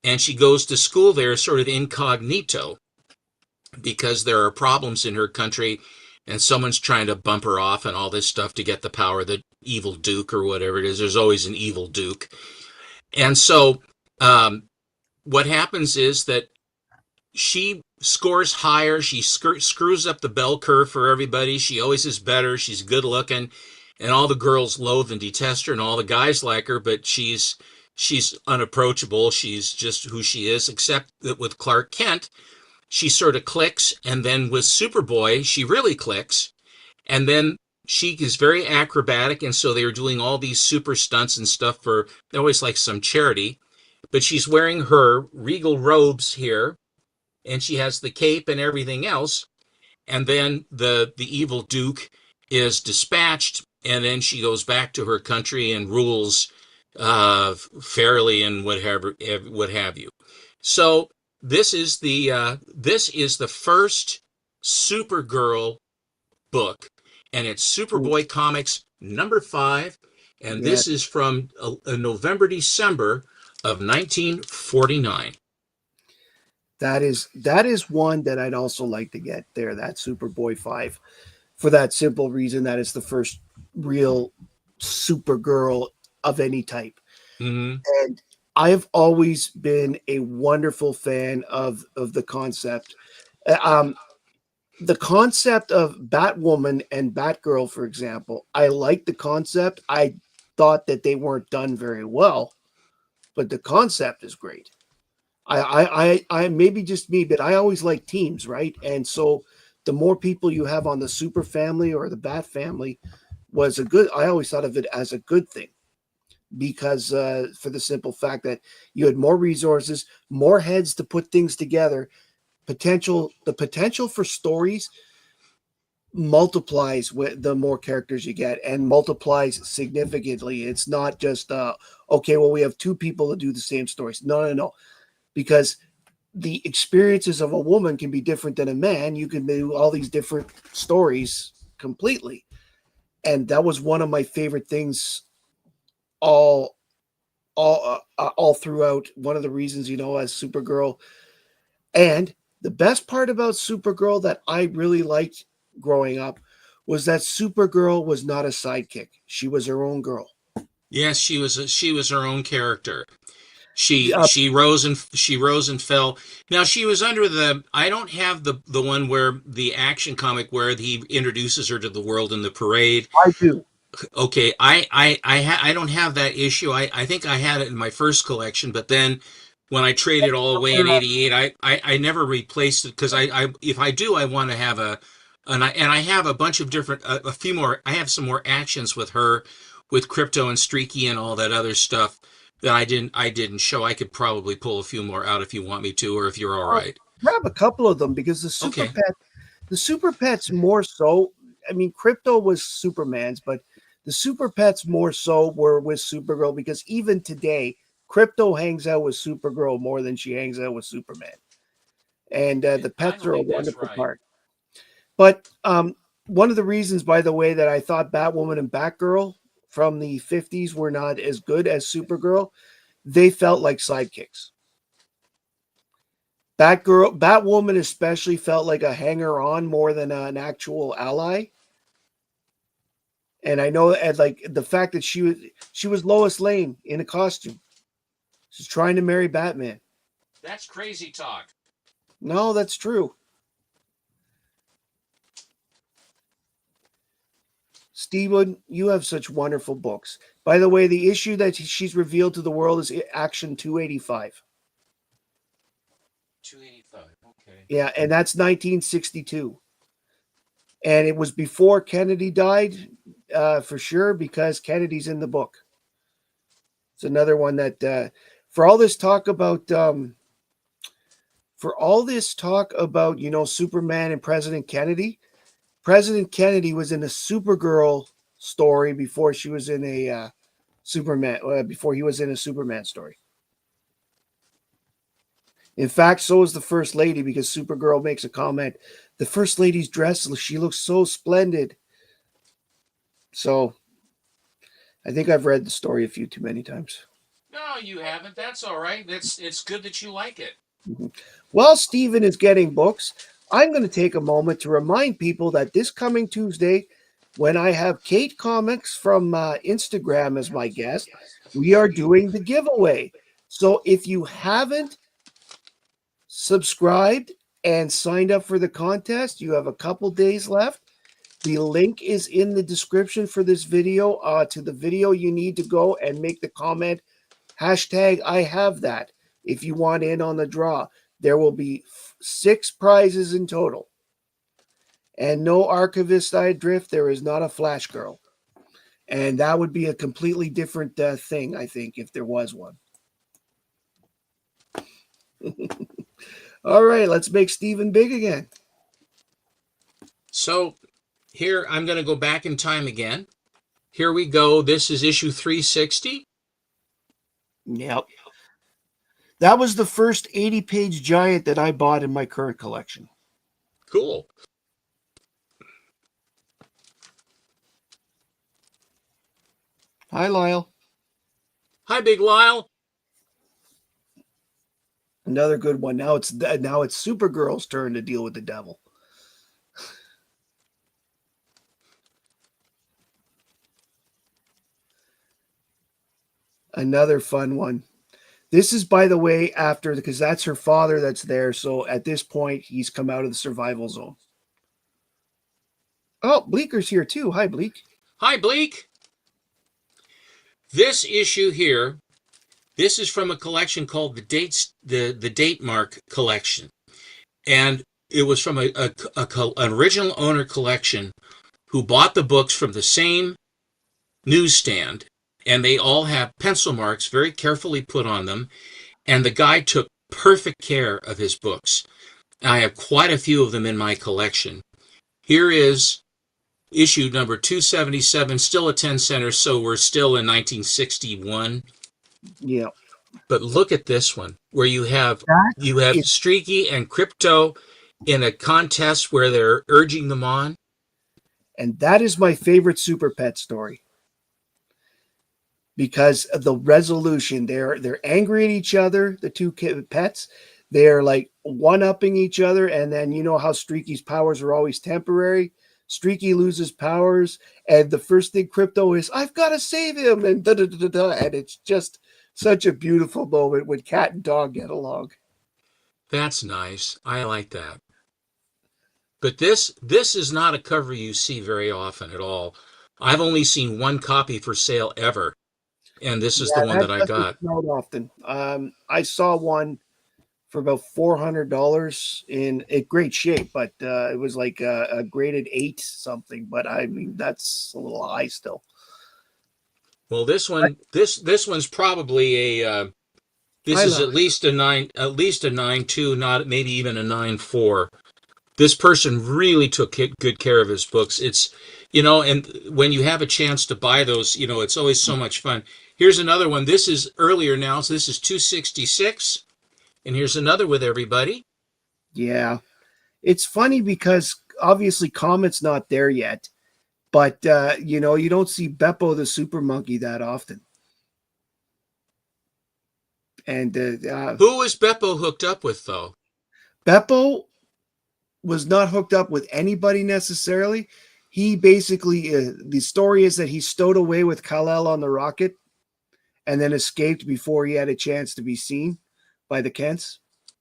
and she goes to school there sort of incognito because there are problems in her country and someone's trying to bump her off and all this stuff to get the power of the evil Duke or whatever it is. There's always an evil Duke. And so um, what happens is that she scores higher. She screws up the bell curve for everybody. She always is better. She's good looking, and all the girls loathe and detest her, and all the guys like her. But she's unapproachable. She's just who she is. Except that with Clark Kent, she sort of clicks, and then with Superboy, she really clicks, and then she is very acrobatic, and so they are doing all these super stunts and stuff for always like some charity. But she's wearing her regal robes here, and she has the cape and everything else. And then the evil Duke is dispatched, and then she goes back to her country and rules fairly and what have you. So this is the first Supergirl book, and it's Superboy Comics #5, and Yeah. this is from November December of 1949. That is one that I'd also like to get there. That Superboy 5, for that simple reason that it's the first real Supergirl of any type. Mm-hmm. And I have always been a wonderful fan of the concept. Uh, Um, the concept of Batwoman and Batgirl, for example, I like the concept. I thought that they weren't done very well, but the concept is great. I maybe just me, but I always like teams, right? And so the more people you have on the Super family or the Bat family was a good. I always thought of it as a good thing because for the simple fact that you had more resources, more heads to put things together. The potential for stories multiplies with the more characters you get and multiplies significantly. It's not just okay, well we have two people to do the same stories. No, no, no, because the experiences of a woman can be different than a man. You can do all these different stories completely, and that was one of my favorite things all all throughout. One of the reasons, as Supergirl. And the best part about Supergirl that I really liked growing up was that Supergirl was not a sidekick. She was her own girl. Yes, she was her own character. She Uh, she rose and fell. Now she was under the. I don't have the one where the action comic where he introduces her to the world in the parade. I do. Okay, I don't have that issue. I think I had it in my first collection, but then when I traded all away in '88, I never replaced it because I if I do I want to have and I have a bunch of different a few more. I have some more actions with her, with Crypto and Streaky and all that other stuff that I didn't show. I could probably pull a few more out if you want me to, or if you're all right. Grab a couple of them because Okay. the Super Pets more so. I mean, Crypto was Superman's, but the Super Pets more so were with Supergirl because even today, Crypto hangs out with Supergirl more than she hangs out with Superman, and the I pets are a believe that's wonderful right. part. But one of the reasons, by the way, that I thought Batwoman and Batgirl from the 50s were not as good as Supergirl, they felt like sidekicks. Batwoman especially felt like a hanger on more than an actual ally. And I know, and like the fact that she was Lois Lane in a costume. She's trying to marry Batman. That's crazy talk. No, that's true. Steven, you have such wonderful books. By the way, the issue that she's revealed to the world is Action 285. 285. Okay. Yeah, and that's 1962. And it was before Kennedy died, for sure, because Kennedy's in the book. It's another one that, for all this talk about, Superman and President Kennedy was in a Supergirl story before she was in a Superman. Before he was in a Superman story. In fact, so is the First Lady because Supergirl makes a comment. The First Lady's dress, she looks so splendid. So I think I've read the story a few too many times. No, you haven't. That's all right. It's good that you like it. Mhm. While Stephen is getting books, I'm going to take a moment to remind people that this coming Tuesday, when I have Kate Comics from Instagram as my guest, we are doing the giveaway. So if you haven't subscribed and signed up for the contest, you have a couple days left. The link is in the description for this video. To the video, you need to go and make the comment hashtag I have that if you want in on the draw. There will be 6 prizes in total. And no archivist I drift. There is not a Flash Girl. And that would be a completely different thing, I think, if there was one. All right, let's make Steven big again. So here I'm going to go back in time again. Here we go. This is issue 360. Yep. That was the first 80-page giant that I bought in my current collection. Cool. Hi, Lyle. Hi, Big Lyle. Another good one. Now it's Supergirl's turn to deal with the devil. Another fun one. This is, by the way, after, because that's her father that's there. So at this point, he's come out of the survival zone. Oh, Bleeker's here too. Hi, Bleak. Hi, Bleak. This issue here, this is from a collection called the Date Mark collection, and it was from an original owner collection who bought the books from the same newsstand, and they all have pencil marks very carefully put on them, and the guy took perfect care of his books. I have quite a few of them in my collection. Here is issue number 277, still a 10 center, so we're still in 1961. Yeah. But look at this one, where you have That is, Streaky and Crypto in a contest where they're urging them on. and that is my favorite Super Pet story. Because of the resolution. They're angry at each other, the two pets. They're like one-upping each other, and then you know how Streaky's powers are always temporary. Streaky loses powers, and the first thing Crypto is, I've got to save him, and da da da da, and it's just such a beautiful moment when cat and dog get along. That's nice. I like that. But this is not a cover you see very often at all. I've only seen one copy for sale ever, and this is the Yeah, one that that I doesn't got. come out often. I saw one for about $400 in great shape, but it was like a graded 8 something. But I mean, that's a little high still. Well, this one's probably a this I is love it. at least a 9.2, not maybe even a 9.4. This person really took good care of his books. It's, and when you have a chance to buy those, it's always so much fun. Here's another one. This is earlier now, so this is 266, and here's another with everybody. Yeah. It's funny because obviously Comet's not there yet, but you don't see Beppo the super monkey that often. And Who was Beppo hooked up with, though? Beppo was not hooked up with anybody necessarily. He basically, the story is that he stowed away with Kal-El on the rocket and then escaped before he had a chance to be seen by the Kents.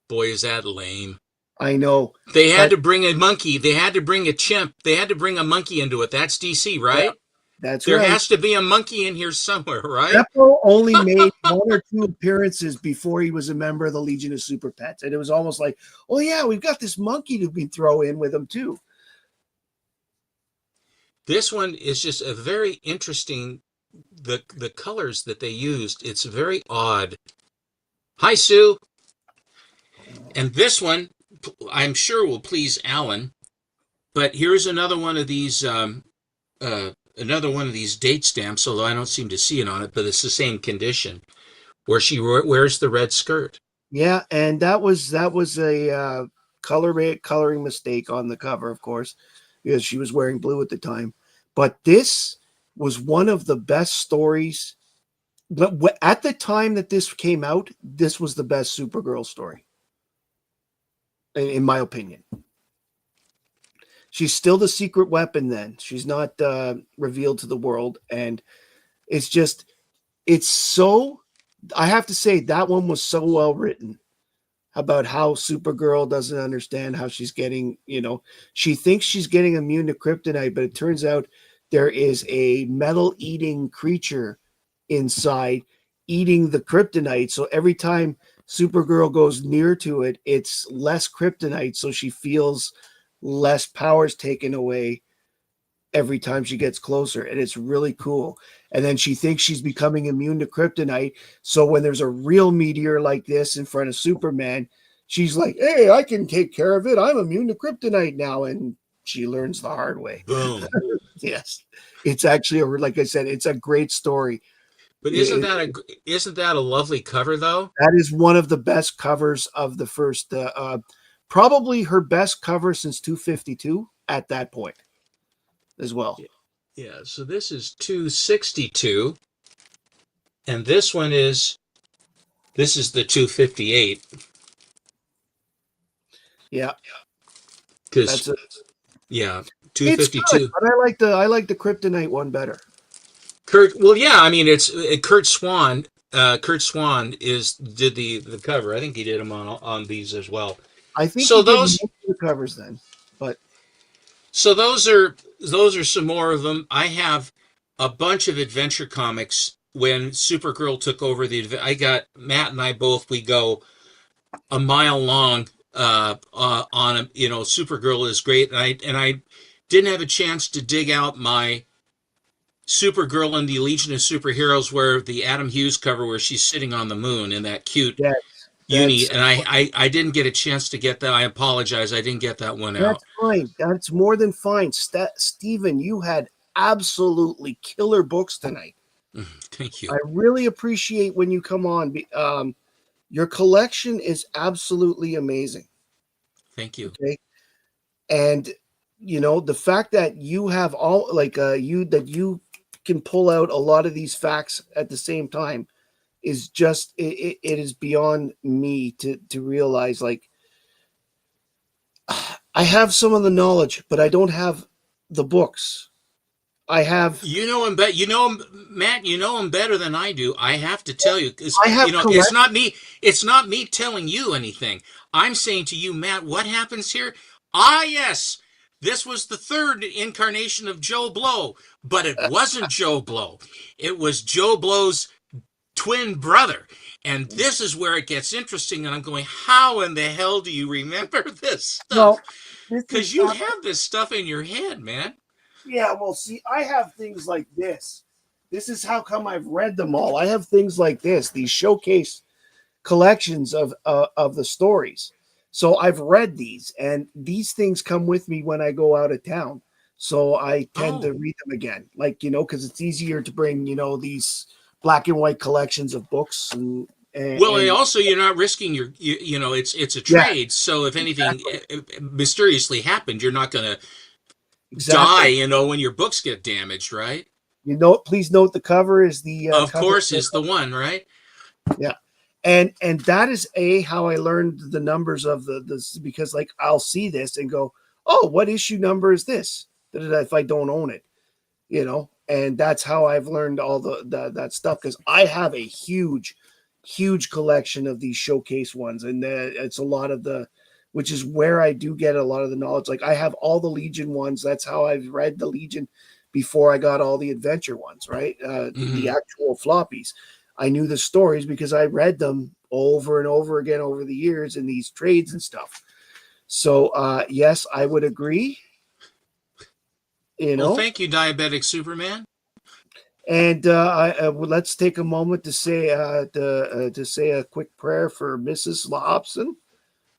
Boy, is that lame. I know, They had but to bring a monkey. They had to bring a chimp. They had to bring a monkey into it. That's DC, yeah, right? that's There right. has to be a monkey in here somewhere, right? Beppo only made one or two appearances before he was a member of the Legion of Super Pets, and it was almost like, oh yeah, we've got this monkey to be throw in with him too. This one is just a very interesting. The colors that they used. It's very odd. Hi, Sue. And this one, I'm sure will please Alan. But here's another one of these date stamps. Although I don't seem to see it on it, but it's the same condition where she wears the red skirt. Yeah, and that was a coloring mistake on the cover, of course, because she was wearing blue at the time. But this was one of the best stories. But at the time that this came out, this was the best Supergirl story, in my opinion. She's still the secret weapon. Then she's not revealed to the world, and it's just it's so. I have to say that one was so well written about how Supergirl doesn't understand how she's getting, she thinks she's getting immune to kryptonite, but it turns out there is a metal eating creature inside eating the kryptonite. So every time Supergirl goes near to it, it's less kryptonite. So she feels less powers taken away every time she gets closer, and it's really cool. And then she thinks she's becoming immune to kryptonite, so when there's a real meteor like this in front of Superman, she's like, hey, I can take care of it, I'm immune to kryptonite now. And she learns the hard way. Boom. Yes, it's actually like I said, it's a great story. But It- isn't that a lovely cover though? that is one of the best covers of the first probably her best cover since 252 at that point as well. Yeah. Yeah. So this is 262, and this is the 258 Yeah, because that's it. yeah, It's good, 252. but I like the Kryptonite one better. Kurt. Well, yeah. I mean, it's Kurt Swan. Kurt Swan is did the cover. I think he did them on these as well. I think So he did most those of the covers then, but so those are some more of them. I have a bunch of adventure comics. When Supergirl took over I got Matt and I both. We go a mile long on a, Supergirl is great, and I didn't have a chance to dig out my Supergirl and the Legion of Superheroes, where the Adam Hughes cover where she's sitting on the moon in that cute uni, that's and I didn't get a chance to get that. I apologize, I didn't get that one out. that's fine. That's more than fine. Steven, you had absolutely killer books tonight. Thank you. I really appreciate when you come on. Your collection is absolutely amazing. Thank you. Okay, and the fact that you have all like you can pull out a lot of these facts at the same time is just it is beyond me to realize. Like, I have some of the knowledge, but I don't have the books. I have You know him, but Matt. You know him better than I do. I have to tell you, because I have it's collect not me. It's not me telling you anything. I'm saying to you, Matt, what happens here? Ah, yes, this was the third incarnation of Joe Blow, but it wasn't Joe Blow. It was Joe Blow's twin brother. And this is where it gets interesting. And I'm going, how in the hell do you remember this stuff? no. This is Because you have this stuff in your head, man. yeah. Well, see, I have things like this This is how come I've read them all. I have things like this, these showcase collections of the stories. So I've read these, and these things come with me when I go out of town. So I tend to Oh, read them again, like because it's easier to bring these black and white collections of books well, and and also you're not risking it's a yeah, trade. So if anything exactly, mysteriously happened, you're not going to die, exactly. when your books get damaged, right? Please note the cover is the Of cover. course, is the one, right? Yeah. And that is how I learned the numbers of this, because like I'll see this and go, oh, what issue number is this? If I don't own it, and that's how I've learned all that stuff, because I have a huge collection of these showcase ones, and it's a lot of which is where I do get a lot of the knowledge. Like I have all the Legion ones. That's how I've read the Legion before I got all the adventure ones, right? The Hmm. actual floppies. I knew the stories because I read them over and over again over the years in these trades and stuff. So yes, I would agree. You Well, know, thank you, Diabetic Superman. and let's take a moment to say a quick prayer for Mrs. Lobson.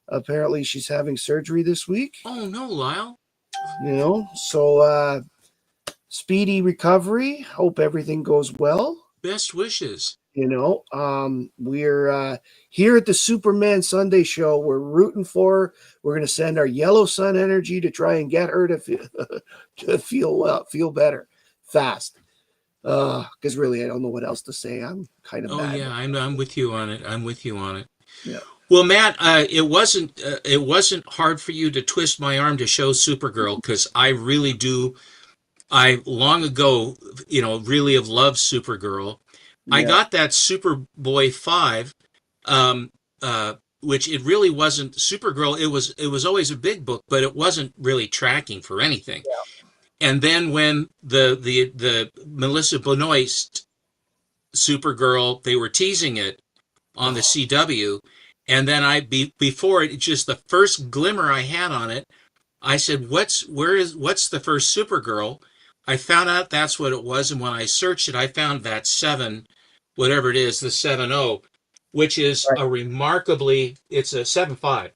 Apparently, she's having surgery this week. Oh no, Lyle. So speedy recovery. Hope everything goes well. Best wishes. We're here at the Superman Sunday show. We're rooting for her. We're going to send our yellow sun energy to try and get her to feel to feel well, feel better fast. Because really, I don't know what else to say. I'm kind of Oh bad. yeah, I'm with you on it. I'm with you on it. Yeah, Well, Matt, it wasn't hard for you to twist my arm to show Supergirl because I really do. I long ago, really have loved Supergirl. I yeah, got that Superboy 5, um, which it really wasn't Supergirl. It was always a big book, but it wasn't really tracking for anything. And then when the Melissa Benoist Supergirl, they were teasing it on the oh, CW, and then before it, just the first glimmer I had on it, I said, what's the first Supergirl? I found out that's what it was, and when I searched it, I found that seven, whatever it is, the 7.0, which is right. a remarkably, it's a 7.5.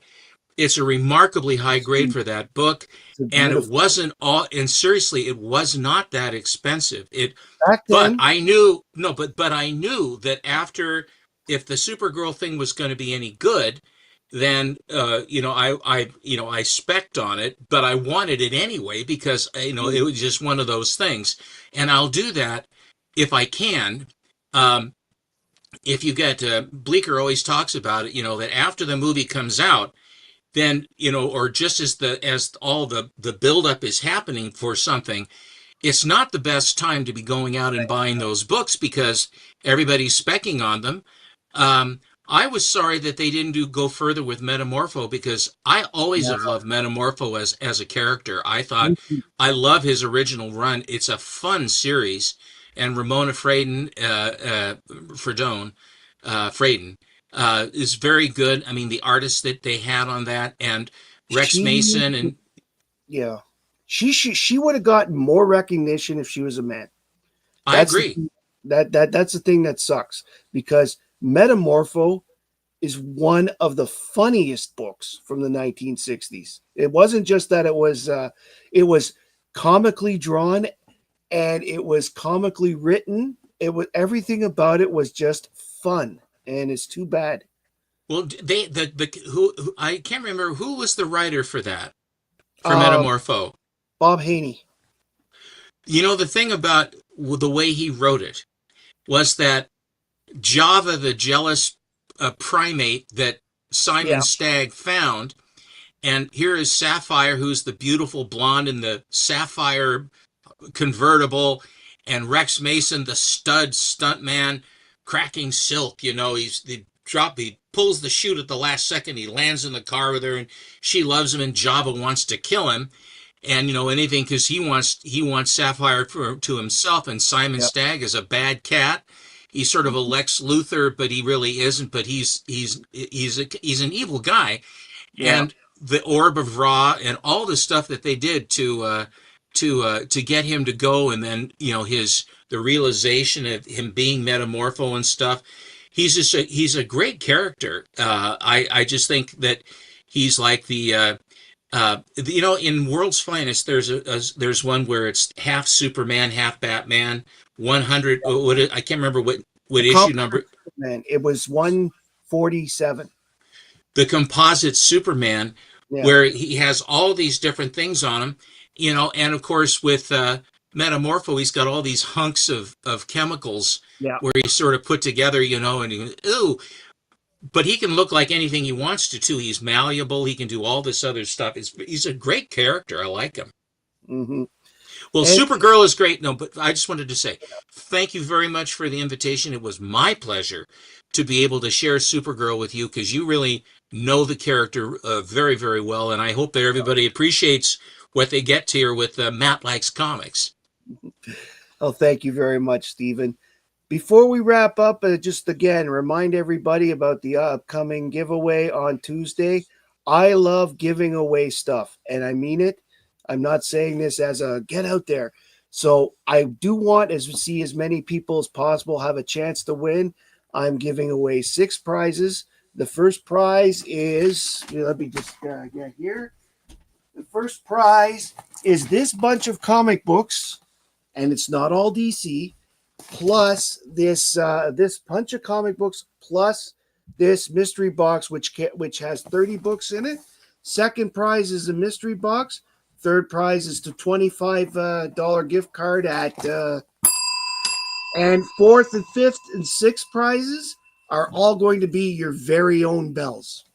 It's a remarkably high grade for that book, It's a and it beautiful wasn't all. And seriously, it was not that expensive. back But then. I knew no, but I knew that after, if the Supergirl thing was going to be any good, then I spec'd on it, but I wanted it anyway because it was just one of those things, and I'll do that if I can. Um, if you get Bleecker always talks about it, that after the movie comes out, then or just as all the buildup is happening for something, it's not the best time to be going out and buying those books because everybody's specking on them. Um, I was sorry that they didn't go further with Metamorpho because I always have loved Metamorpho as a character. I thought I love his original run. It's a fun series, and Ramona Fradon is very good. I mean, the artists that they had on that, and Rex She, Mason, and yeah, she would have gotten more recognition if she was a man. I That's the agree. thing, that's the thing that sucks, because Metamorpho is one of the funniest books from the 1960s. It wasn't just that it was comically drawn, and it was comically written. It was everything about it was just fun, and it's too bad. Well, who I can't remember who was the writer for that for Uh, Metamorpho. Bob Haney. The thing about the way he wrote it was that Java, the jealous primate that Simon Yeah, Stagg found, and here is Sapphire, who's the beautiful blonde in the Sapphire convertible, and Rex Mason, the stuntman, cracking silk. He pulls the chute at the last second. He lands in the car with her, and she loves him. And Java wants to kill him, and anything because he wants Sapphire to himself. And Simon yeah, Stagg is a bad cat. He's sort of a Lex Luthor, but he really isn't. But he's an evil guy, yeah. and the Orb of Ra and all the stuff that they did to get him to go, and then the realization of him being metamorpho and stuff. He's a great character. I just think that he's like in World's Finest, there's one where it's half Superman, half Batman. 100. I can't remember what The issue composite number. Superman. It was 147. The composite Superman, Yeah, where he has all these different things on him, and of course with Metamorpho, he's got all these hunks of chemicals yeah. where he's sort of put together, and ooh, but he can look like anything he wants to too. He's malleable. He can do all this other stuff. He's a great character. I like him. Hmm. Well, And Supergirl is great. No, but I just wanted to say thank you very much for the invitation. It was my pleasure to be able to share Supergirl with you because you really know the character very, very well. And I hope that everybody appreciates what they get here with Matt Likes Comics. oh, thank you very much, Stephen. Before we wrap up, just again remind everybody about the upcoming giveaway on Tuesday. I love giving away stuff, and I mean it. I'm not saying this as a get out there. So I do want to see as many people as possible have a chance to win. I'm giving away 6 prizes. The first prize is, let me just get here. The first prize is this bunch of comic books, and it's not all DC, plus this bunch of comic books, plus this mystery box, which has 30 books in it. Second prize is a mystery box. Third prize is the $25 gift card at, and fourth and fifth and sixth prizes are all going to be your very own bells.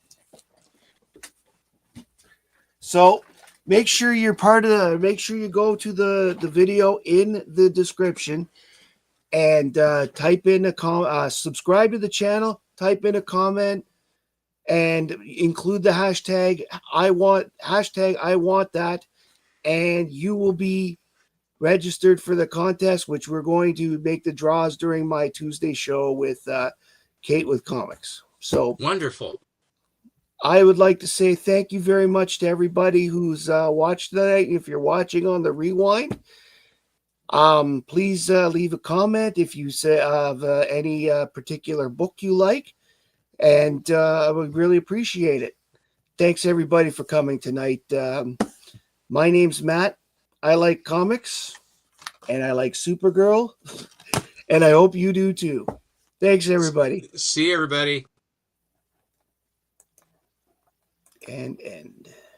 So make sure you're make sure you go to the video in the description and type in subscribe to the channel, type in a comment, and include the hashtag I want that, and you will be registered for the contest, which we're going to make the draws during my Tuesday show with Kate with Comics. So Wonderful. I would like to say thank you very much to everybody who's watched tonight. If you're watching on the rewind, please leave a comment if you say of any particular book you like, and I would really appreciate it. Thanks everybody for coming tonight. My name's Matt. I like comics, and I like Supergirl, and I hope you do too. Thanks everybody. See everybody. And end.